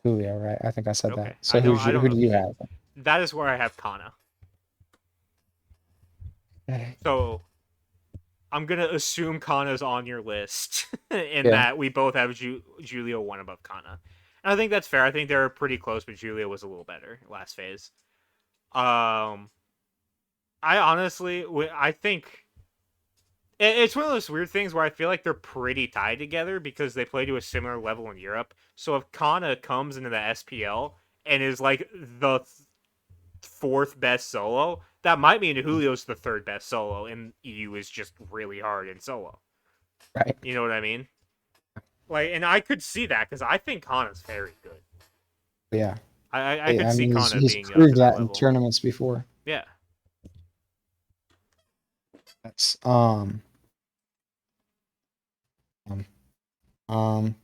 Julio, right? I think I said Okay, that. So I don't who know do if you you did. have? That is where I have Kana. Okay. So I'm gonna assume Kana's on your list, in Yeah. that we both have Julio one above Kana. And I think that's fair. I think they're pretty close, but Julio was a little better last phase. Um, I honestly, I think it's one of those weird things where I feel like they're pretty tied together because they play to a similar level in Europe. So if Kana comes into the SPL and is like the fourth best solo, that might mean Julio's the third best solo, and EU is just really hard in solo. Right. You know what I mean? Like, and I could see that because I think Kana's very good. Yeah. I could I see mean, Kana he's being up to proved that that in level. tournaments before. Yeah. That's um, um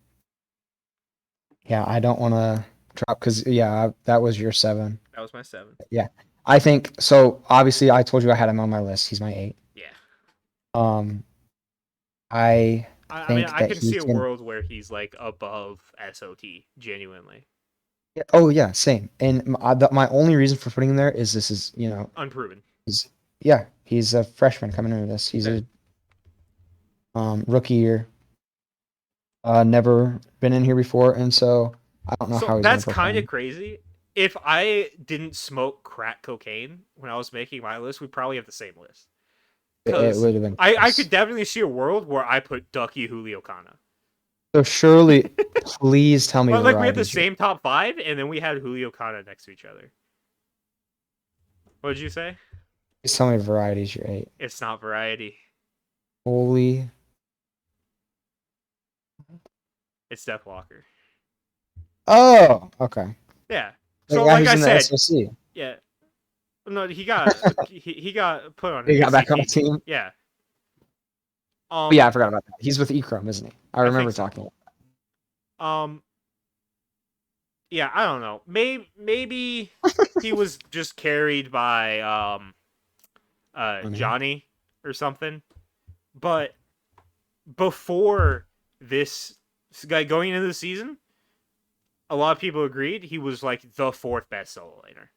yeah, I don't want to drop because that was your 7. That was my 7. Yeah, I think so. Obviously, I told you I had him on my list. He's my 8. Yeah. Um, I I mean, think I that can he see a can. world where he's like above SOT, genuinely. Yeah, oh yeah, same. And my only reason for putting him there is this is Unproven. he's he's a freshman coming into this. He's Fair. a rookie year. Never been in here before, and so I don't know So how he's gonna that's kind of perform. crazy. If I didn't smoke crack cocaine when I was making my list, we'd probably have the same list. It Because would have been I could close. definitely see a world where I put Ducky Julio Kana. So surely, please tell me But like we had the varieties. same top 5, and then we had Julio Kana next to each other. What did you say? Please tell me varieties. Your 8. It's not variety. Holy. It's Death Walker. Oh, okay. Yeah. The So guy like who's I in the said, SOC. yeah. No, he got put on an He got back on the ACT team. team. Yeah. Oh, yeah, I Um, forgot about that. He's with Ecrom, isn't he? I I think remember so. talking about Um, yeah, I don't know. Maybe he was just carried by that. Johnny or something. But before this guy going into the season, a lot of people agreed he was like the fourth best solo laner.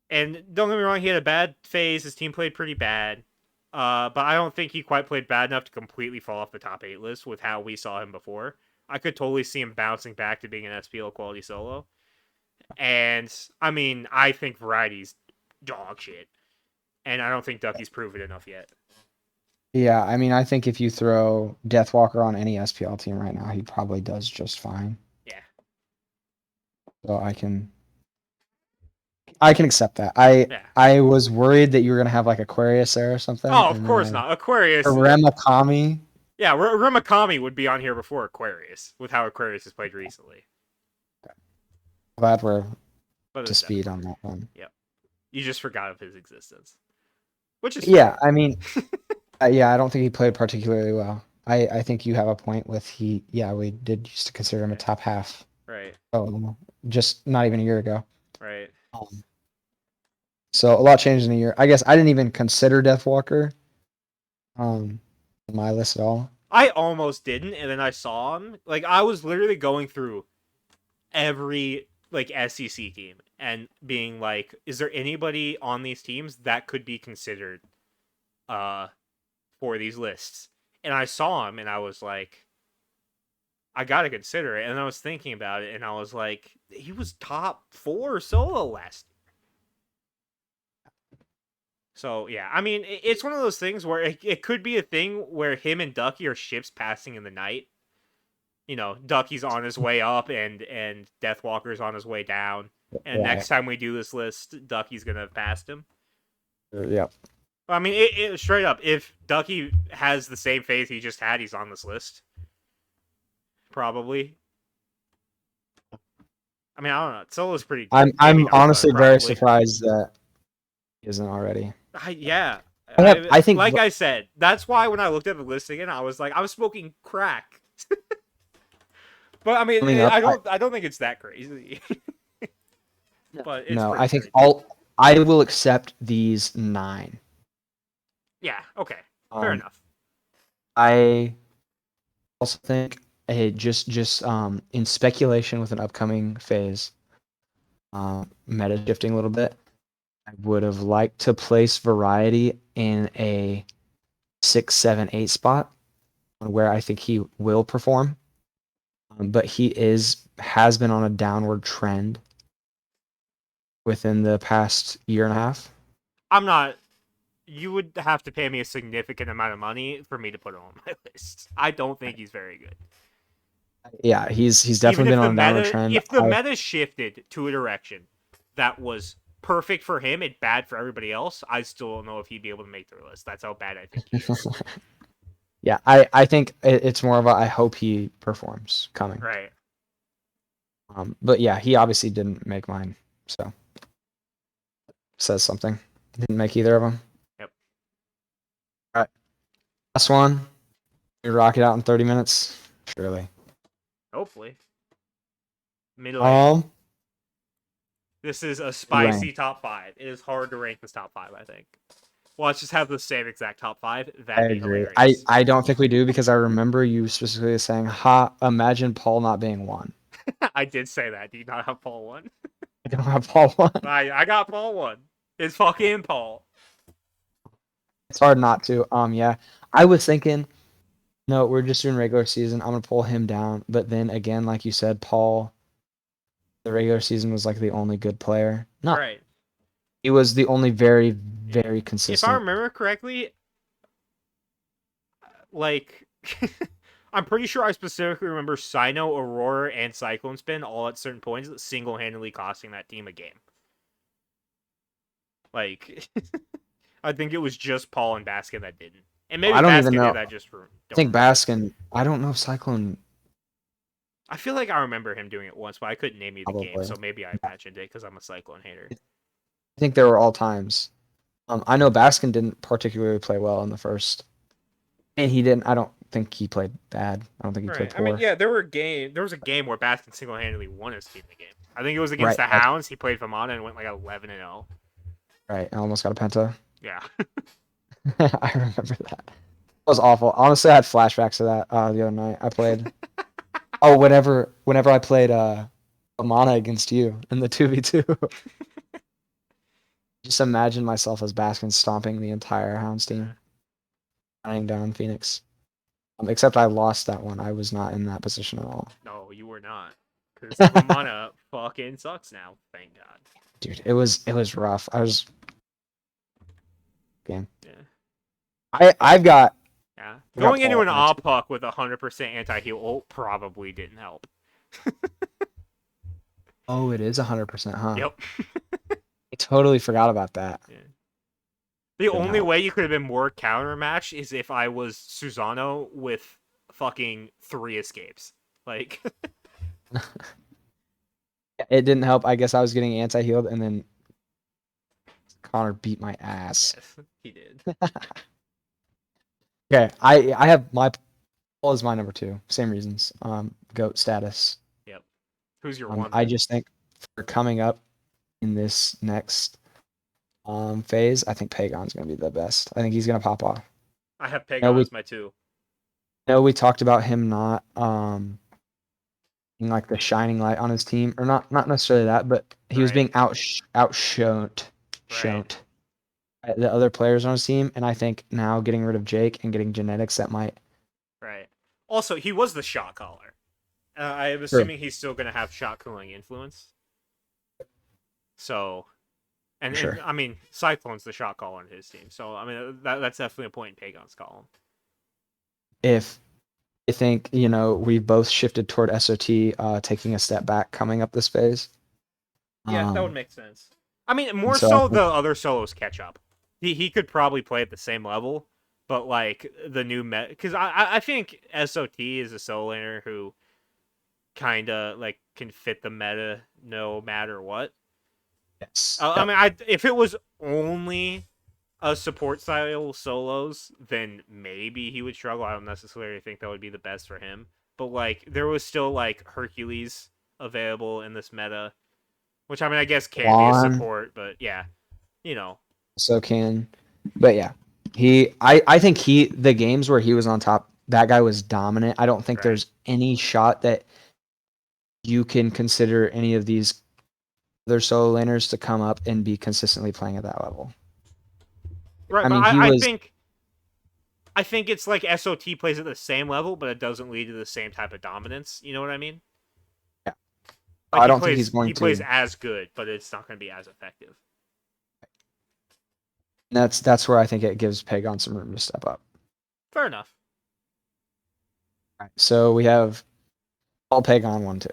And don't get me wrong, he had a bad phase. His team played pretty bad. But I don't think he quite played bad enough to completely fall off the top 8 list with how we saw him before. I could totally see him bouncing back to being an SPL quality solo. And I mean, I think Variety's dog shit. And I don't think Ducky's proven enough yet. Yeah, I mean, I think if you throw Deathwalker on any SPL team right now, he probably does just fine. Yeah. So I can accept that. I Yeah. I was worried that you were gonna have like Aquarius there or something, Oh, of and then course not. Aquarius. Ramakami. Yeah, Rimakami would be on here before Aquarius with how Aquarius has played recently. Glad we're But to it's speed definitely. on that one. Yep. You just forgot of his existence, which is Yeah, fair. I mean, I don't think he played particularly well. I think you have a point with we did used to consider him a Yeah. top half. Right. Oh, just not even a year ago. Right. Um, so a lot changed in a year. I guess I didn't even consider Deathwalker in my list at all. I almost didn't, and then I saw him. Like I was literally going through every like SEC team and being like, is there anybody on these teams that could be considered uh for these lists? And I saw him and I was like, I gotta consider it. And I was thinking about it and I was like, he was top 4 solo last year. So yeah, I mean, it's one of those things where it could be a thing where him and Ducky are ships passing in the night. You know, Ducky's on his way up and Deathwalker's on his way down. And Yeah, next time we do this list, Ducky's gonna have passed him. yeah. I mean, straight up, if Ducky has the same faith he just had, he's on this list. Probably. I mean, I don't know. Solo's pretty good. Maybe I'm not, but honestly very probably. surprised that he isn't already. Yeah. I think Like I said, that's why when I looked at the list again, I was like, I was smoking crack. But I mean, coming up. I don't think it's that crazy. But it's No, pretty I think crazy. I will accept these 9. Yeah. Okay. Fair enough. I also think just in speculation with an upcoming phase, meta shifting a little bit. I would have liked to place Variety in a 6, 7, 8 spot where I think he will perform. But he has been on a downward trend within the past year and a half. I'm not. You would have to pay me a significant amount of money for me to put him on my list. I don't think he's very good. Yeah, he's Even definitely been on a downward trend. if the meta shifted to a direction that was perfect for him and bad for everybody else, I still don't know if he'd be able to make the list. That's how bad I think he is. Yeah, I think it's more of a I hope he performs coming. Right. But yeah, he obviously didn't make mine, so says something. Didn't make either of them. Yep. All right, last one. We rock it out in 30 minutes, surely. Hopefully. Mid lane. Um, This is a Lane. spicy top 5. It is hard to rank this top 5, I think. Well, let's just have the same exact top 5. I That'd be agree. hilarious. I don't think we do because I remember you specifically saying, "Ha, imagine Paul not being 1." I did say that. Do you not have Paul 1? I don't have Paul 1. I got Paul 1. It's fucking Paul. It's hard not to. Yeah. I was thinking, no, we're just doing regular season. I'm gonna pull him down. But then again, like you said, Paul, the regular season was like the only good player. No, Right. he was the only very, Yeah. very If I consistent. remember correctly, like I'm pretty sure I specifically remember Sino, Aurora, and Cyclone Spin all at certain points single-handedly costing that team a game. Like I think it was just Paul and Baskin that didn't. And maybe I don't even Baskin know. did, I just I don't think remember. Baskin. I don't know if Cyclone I feel like I remember him doing it once, but I couldn't name you the game, probably. so maybe I imagined it because I'm a Cyclone hater. I think there were all times. I know Baskin didn't particularly play well in the first, and he didn't. I don't think he played bad. I don't think he played Right. I mean, poor. yeah, there was a game where Baskin single-handedly won his team the game. I think it was against Right. the Hounds. He played Famana and went like 11-0. Right. I almost got a penta. Yeah. I remember that. That was awful. Honestly, I had flashbacks to that the other night. I played. Oh, whenever I played Amana against you in the 2v2. Just imagine myself as Baskin stomping the entire Hounds team, running down Phoenix. Except I lost that one. I was not in that position at all. No, you were not. Because Famana fucking sucks now. Thank God. Dude, it was rough. I was game. Yeah. I've got Yeah. I got Going into Paul an on my team. Puck with 100% anti-heal probably didn't help. Oh, it is 100%, huh? Yep. I totally forgot about that. Yeah. The Didn't only help. way you could have been more counter match is if I was Susano with fucking 3 escapes. Like, It didn't help. I guess I was getting anti-healed, and then Connor beat my ass. yes, he did. Okay, I have my Paul is my number 2. Same reasons. GOAT status. Yep. Who's your one? I Then? just think for coming up in this next phase, I think Pagon's gonna be the best. I think he's gonna pop off. I have No, Pegon as my 2. know we talked about him not being like the shining light on his team, or not necessarily that, but he was Right. being outshone Right. shown by the other players on his team, and I think now getting rid of Jake and getting genetics that might. Right. Also, he was the shot caller. I am True. assuming he's still going to have shot cooling influence. So, For and sure. I mean, Cyclone's the shot caller on his team. So, I mean, that's definitely a point in Pagon's column. If I think we've both shifted toward SOT, taking a step back coming up this phase. Yeah, that would Um, make sense. I mean, and more so I so think the other solos catch up. He could probably play at the same level, but like the new meta, because I think SOT is a solo laner who kind of like can fit the meta no matter what. yes, I yep. mean, if it was only a support style solos, then maybe he would struggle. I don't necessarily think that would be the best for him. But like, there was still like Hercules available in this meta, which I mean, I guess can be a Juan support, but yeah, you know, so can, but yeah, I think the games where he was on top, that guy was dominant. I don't think right, there's any shot that you can consider any of these other solo laners to come up and be consistently playing at that level. right. I But mean, I think it's like SOT plays at the same level, but it doesn't lead to the same type of dominance. You know what I mean? yeah, Like I don't think he's he going plays to. as good, but it's not going to be as effective. That's where I think it gives Pagon some room to step up. Fair enough. Right. So we have all Pagon 1, 2.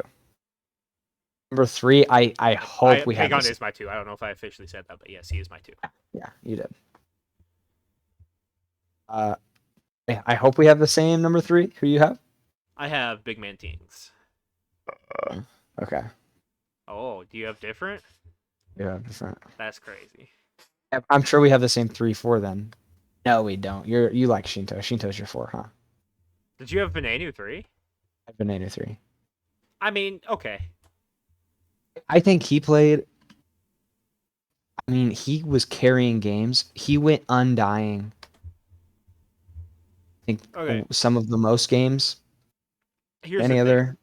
Number 3, I hope I we have Pagon this. is my two. I don't know if I officially said that, but yes, he is my two. Yeah, you did. Uh, I hope we have the same number 3. Who you have? I have Big Man Tings. Okay. Oh, do you have different? Yeah, different. That's crazy. I'm sure we have the same 3, 4 then. No, we don't. You like Shinto. Shinto's your 4, huh? Did you have Venenu 3? I've been 8 or 3. I mean, okay. I think he played. I mean, he was carrying games. He went undying. I think Okay. some of the most games. Here's the Any thing. other?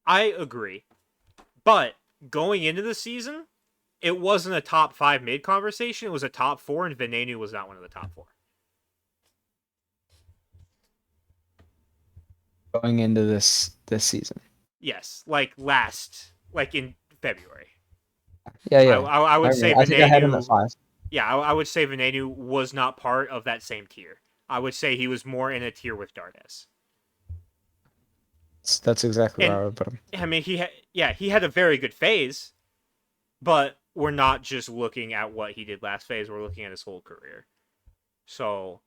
I agree. But going into the season, it wasn't a top 5 mid conversation. It was a top 4, and Venenu was not one of the top 4. Going into this season. Yes. Like in February. Yeah, I, yeah. I, I I would say remember. I think I had him at Venenu. 5. Yeah, I would say Venenu was not part of that same tier. I would say he was more in a tier with Dardes. That's exactly where And I would put him. I mean, he had a very good phase, but we're not just looking at what he did last phase. We're looking at his whole career. So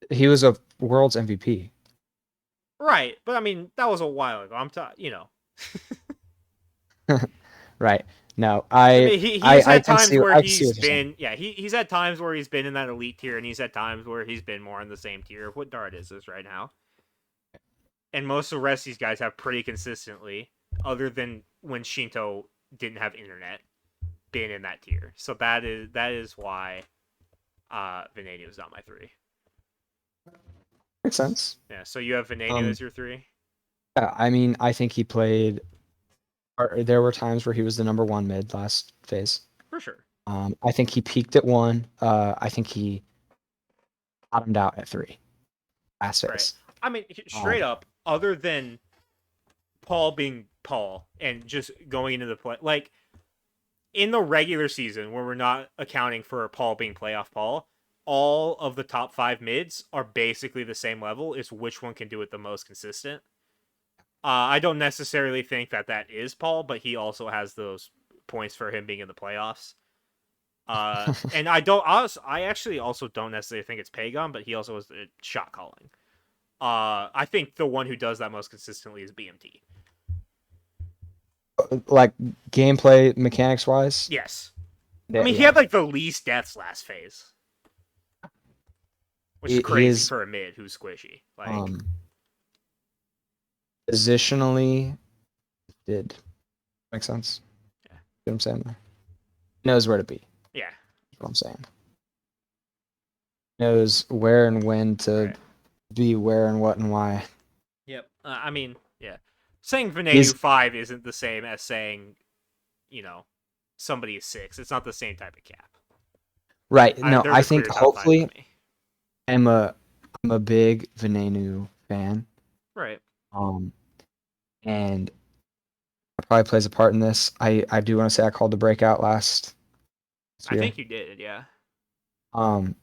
He was a world's MVP. right, but I mean that was a while ago. You know. Right. No, I mean, he's I had can times see where I can see he's what you're saying. been, yeah, he's had times where he's been in that elite tier, and he's had times where he's been more in the same tier of what Dart is right now. And most of the rest of these guys have pretty consistently, other than when Shinto didn't have internet, been in that tier. So that is why Venenu is not my 3. Makes sense. Yeah, so you have Venenu Um, as your 3? yeah, I mean, I think he played. There were times where he was the number 1 mid last phase. For sure. I think he peaked at 1. I think he bottomed out at 3 last Right. phase. I mean, Um, straight up, other than Paul being Paul and just going into the play, like in the regular season where we're not accounting for Paul being playoff Paul, all of the top 5 mids are basically the same level. It's which one can do it the most consistent. I don't necessarily think that is Paul, but he also has those points for him being in the playoffs. And I actually also don't necessarily think it's Pagon, but he also has shot calling. I think the one who does that most consistently is BMT. like gameplay mechanics wise, Yes. I yeah, mean, he yeah. had like the least deaths last phase, which is He crazy is for a mid who's squishy. Like, um positionally did make sense. yeah. You know what I'm saying there? Knows where to be. Yeah. That's what I'm saying. Knows where and when to Right. be where and what and why. Yep. I mean, yeah. Saying Venenu He's 5 isn't the same as saying, you know, somebody is 6. It's not the same type of cap. right. No, They're I the think clear top 5 for hopefully me. I'm a big Venenu fan. Right. Um, and it probably plays a part in this. I do want to say I called the breakout last I year. think you did, yeah. Um,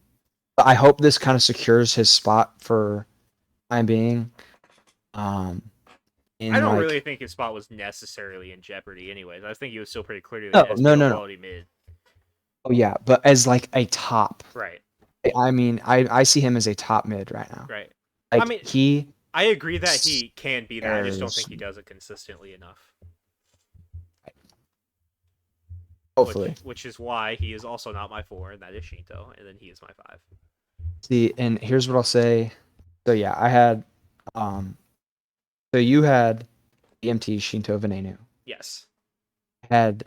but I hope this kind of secures his spot for time being. Um, I in don't really like think his spot was necessarily in jeopardy, anyways. I think he was still pretty clearly an no SPL no. quality mid. Oh yeah, but as like a top. Right. I mean, I see him as a top mid right now. Right. I Like mean, he I agree that he can be that. I just don't scares. think he does it consistently enough. Hopefully. Which is why he is also not my 4, and that is Shinto, and then he is my 5. See, and here's what I'll say. So yeah, I had so you had BMT Shinto Venenu. Yes. I had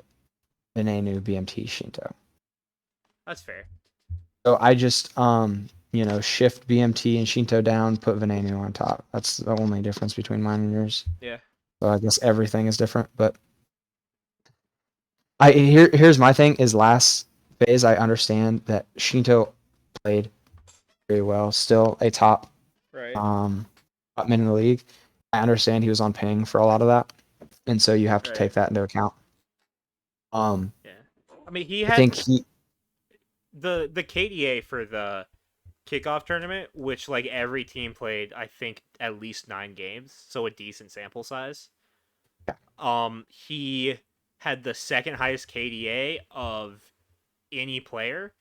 Venenu BMT Shinto. That's fair. So I just shift BMT and Shinto down, put Venenu on top. That's the only difference between mine and yours. Yeah. So I guess everything is different, but here's my thing is last phase I understand that Shinto played very well, still a Right. um top mid in the league. I understand he was on ping for a lot of that, and so you have to Right. take that into account. Yeah. I mean, he I had think he the KDA for the kickoff tournament, which like every team played, I think at least 9 games, so a decent sample size. He had the second highest KDA of any player,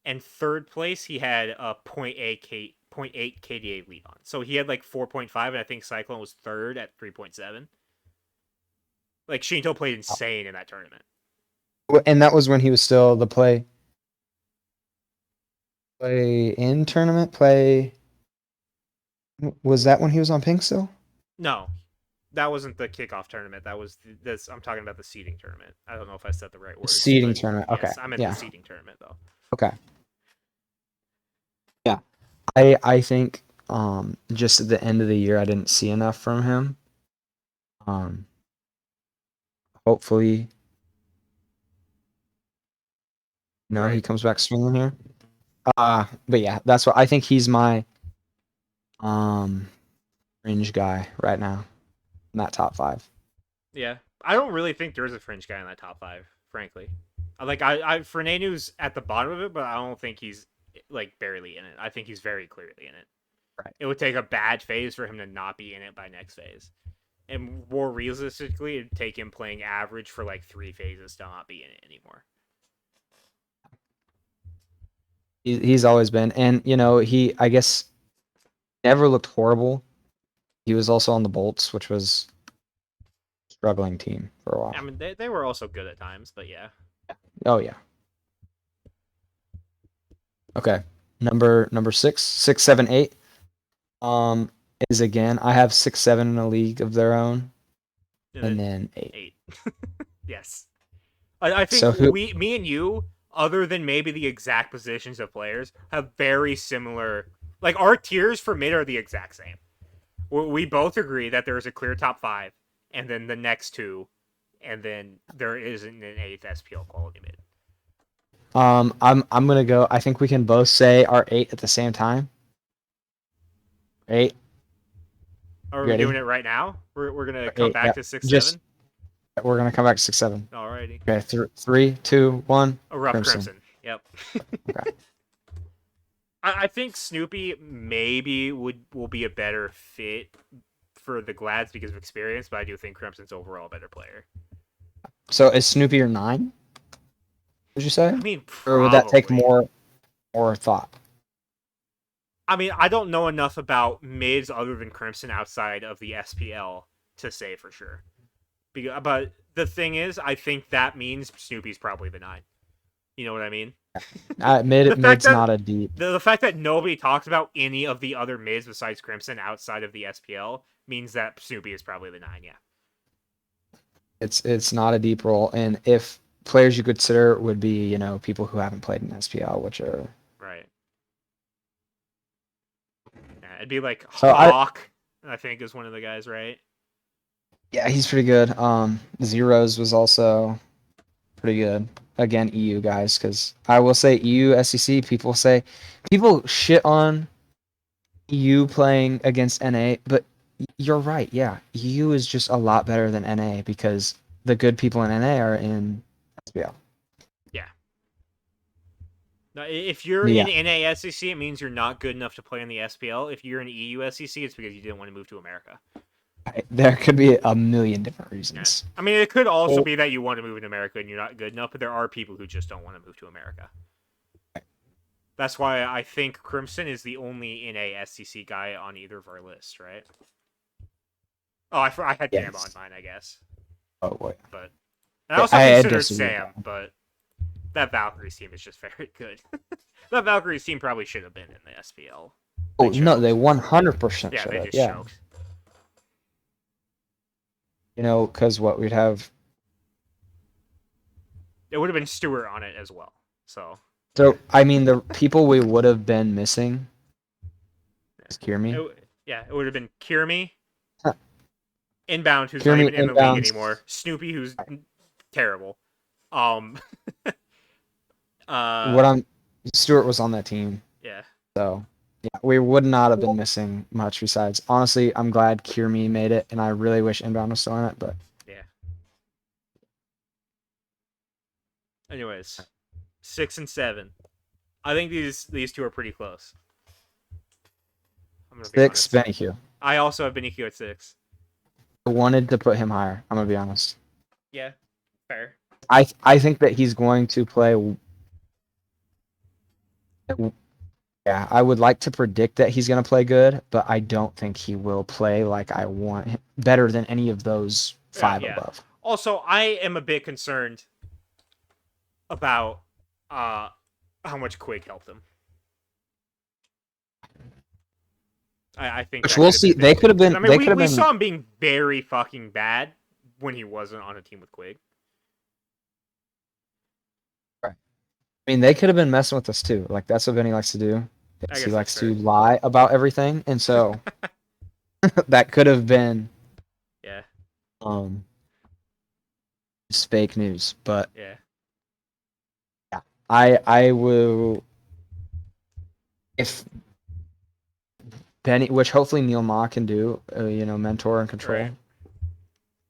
and third place he had a point eight KDA lead on. So he had like 4.5, and I think Cyclone was third at 3.7. Like Shinto played insane in that tournament. and that was when he was still the play in tournament play. Was that when he was on ping still? No, that wasn't the kickoff tournament. That was this. I'm talking about the seeding tournament. I don't know if I said the right The words, seeding but tournament. Okay. yes, I meant the Yeah. seeding tournament though. Okay. Yeah. I think just at the end of the year I didn't see enough from him. Um Hopefully, he Right. comes back swinging here. But yeah, that's what I think he's my um fringe guy right now in that top 5. Yeah. I don't really think there's a fringe guy in that top 5, frankly. Like I Fernanu's at the bottom of it, but I don't think he's like barely in it. I think he's very clearly in it. Right. It would take a bad phase for him to not be in it by next phase. And more realistically, it'd take him playing average for like 3 phases to not be in it anymore. He's always been, and he I guess never looked horrible. He was also on the Bolts, which was a struggling team for a while. I mean, they were also good at times, but yeah. Oh yeah. Okay. Number 6, 6, 7, 8. Is again I have 6, 7 in a league of their own, And and then then 8. 8. Yes. I think So who? me and you, other than maybe the exact positions of players, have very similar. Like our tiers for mid are the exact same. We both agree that there is a clear top 5, and then the next two, and then there isn't an eighth SPL quality mid. I'm gonna go. I think we can both say our 8 at the same time. 8. Are we doing Ready? it right now? We're gonna come 8. back Yeah. to six Just seven. we're gonna come back to 6, 7. Alrighty. Okay. 3, 2, 1. Erupt Crimson. Crimson. Yep. Okay. I think Snoopy maybe will be a better fit for the Glads because of experience, but I do think Crimson's overall a better player. So is Snoopy your 9? Would you say, I mean, or would that take probably. more thought? I mean, I don't know enough about mids other than Crimson outside of the SPL to say for sure. But the thing is, I think that means Snoopy's probably the 9. You know what I mean? the fact Mid's that not a deep. the fact that nobody talks about any of the other mids besides Crimson outside of the SPL means that Snoopy is probably the 9. Yeah. It's not a deep role, and if players you consider would be people who haven't played in SPL, which are Right. it'd be like So I Hawk, I think, is one of the guys, right? yeah, he's pretty good. Zeros was also pretty good. Again, EU guys, because I will say EU SEC. People shit on EU playing against NA, but you're right. Yeah, EU is just a lot better than NA because the good people in NA are in SBL. Yeah. Now, if you're Yeah, in NASEC, it means you're not good enough to play in the SPL. If you're in EU SEC, it's because you didn't want to move to America. there could be a million different Yeah. reasons. I mean, it could also Well, be that you want to move in America and you're not good enough, but there are people who just don't want to move to America. That's why I think Crimson is the only NASEC guy on either of our lists, right? Oh, I had Gam on yes. mine, I guess. Oh boy. But I Yeah, also I considered disagree with Sam, that. but that Valkyries team is just very good. That Valkyries team probably should have been in the SPL. Oh They no, they choked. 100% Yeah, should they have. just Yeah, choked. because what we'd have. It would have been Stewart on it as well. So So I mean, the people we would have been missing. Just hear me. it would have been Kirmi, Inbound, who's Hear not me even in the league inbounds. anymore. Snoopy, who's terrible. Um, What I'm Stewart was on that team, yeah, so yeah, we would not have been missing much besides. Honestly, I'm glad Kierme made it, and I really wish inbound was still in it. But yeah. Anyways, 6 and 7. I think these two are pretty close. I'm gonna be six, honest. Benny Q. I also have Benicio at 6. I wanted to put him higher. I'm gonna be honest. Yeah, fair. I think that he's going to play. Yeah, I would like to predict that he's going to play good, but I don't think he will play like I want him, better than any of those Yeah, five yeah. above. Also, I am a bit concerned about how much Quig helped him. I think Which that we'll could have see. been big. They could have been. I mean, They we, could have we been. saw him being very fucking bad when he wasn't on a team with Quig. Right. I mean, they could have been messing with us too. Like that's what Vinny likes to do. I Is he guess that's likes to fair. lie about everything, and so that could have been Yeah, um just fake news. But yeah. yeah, I will if Benny, which hopefully Neil Ma can do. Mentor and control. Right.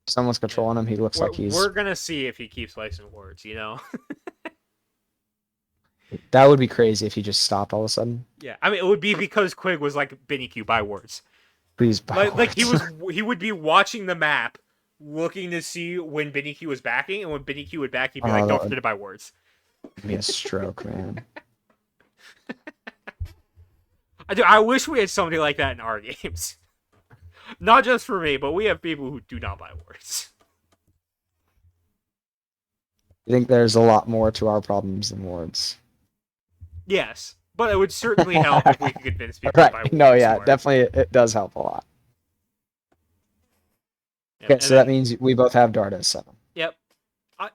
If someone's Yeah. controlling him, he looks like We're he's. gonna see if he keeps licensed words. That would be crazy if he just stopped all of a sudden. Yeah. I mean, it would be because Quig was like Benny Q by words. Please buy Like words. he would be watching the map, looking to see when Benny Q was backing, and when Benny Q would back, he'd be like, That "Don't would forget to buy words." give me a stroke, man. I wish we had somebody like that in our games. Not just for me, but we have people who do not buy words. I think there's a lot more to our problems than words. Yes, but it would certainly help if we could convince people to buy Right. words. No, yeah, more. definitely it does help a lot. Yep. Okay, so that means we both have Dart at 7. Yep.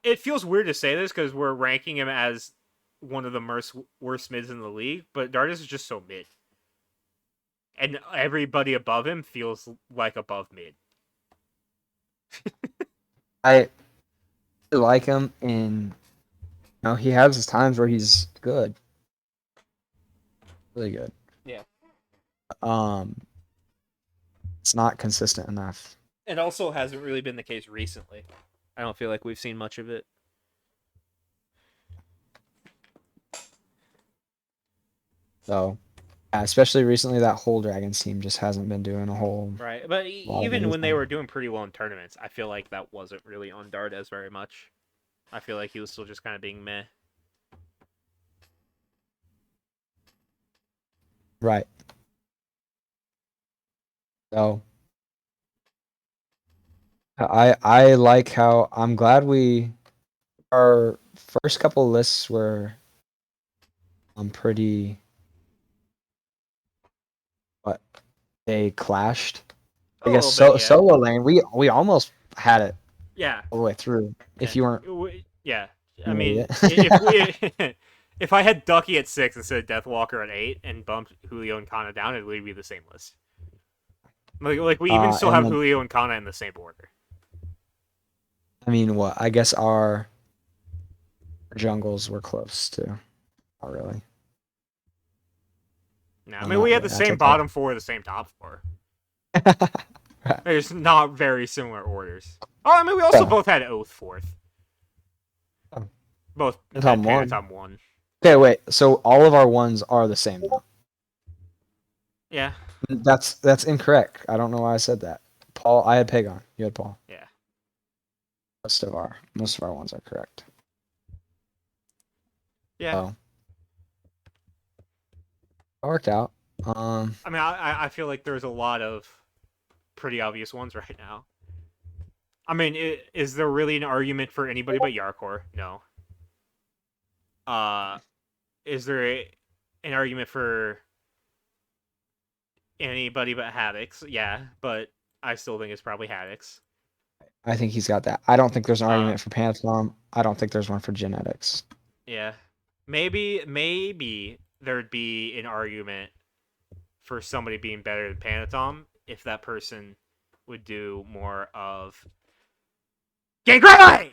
It feels weird to say this because we're ranking him as one of the worst mids in the league, but Dardis is just so mid. And everybody above him feels like above mid. I like him in he has his times where he's good. Really good. Yeah. It's not consistent enough. It also hasn't really been the case recently. I don't feel like we've seen much of it. So, especially recently, that whole Dragons team just hasn't been doing a whole. Right. But even when they were doing pretty well in tournaments, I feel like that wasn't really on Dardes very much. I feel like he was still just kind of being meh. Right. So I like how I'm glad our first couple lists were pretty but they clashed. I guess solo lane we almost had it Yeah. all the way through. Yeah. If you weren't Yeah. I an mean, idiot. if we If I had Ducky at 6 instead of Deathwalker at 8 and bumped Julio and Kana down, it would be the same list. Like we even still And have then Julio and Kana in the same order. I mean, what? I guess our jungles were close too. Not really. Now, I Well, mean, we not had really. the That's same okay. bottom four, the same top four. There's not very similar orders. Oh, I mean, we also Yeah. both had Oath fourth. Oh, Both had Phantom one. Panatom 1. Okay, wait. So all of our ones are the same now. Yeah. That's incorrect. I don't know why I said that. Paul, I had Pagon. You had Paul. Yeah. Most of our ones are correct. Yeah. Oh, it worked out. I mean, I feel like there's a lot of pretty obvious ones right now. I mean, is there really an argument for anybody but Yarkor? No. Uh, is there an argument for anybody but Haddix? Yeah, but I still think it's probably Haddix. I think he's got that. I don't think there's an Uh, argument for Panthlon. I don't think there's one for genetics. yeah. Maybe there'd be an argument for somebody being better than Panatom if that person would do more of Gank Right Lane!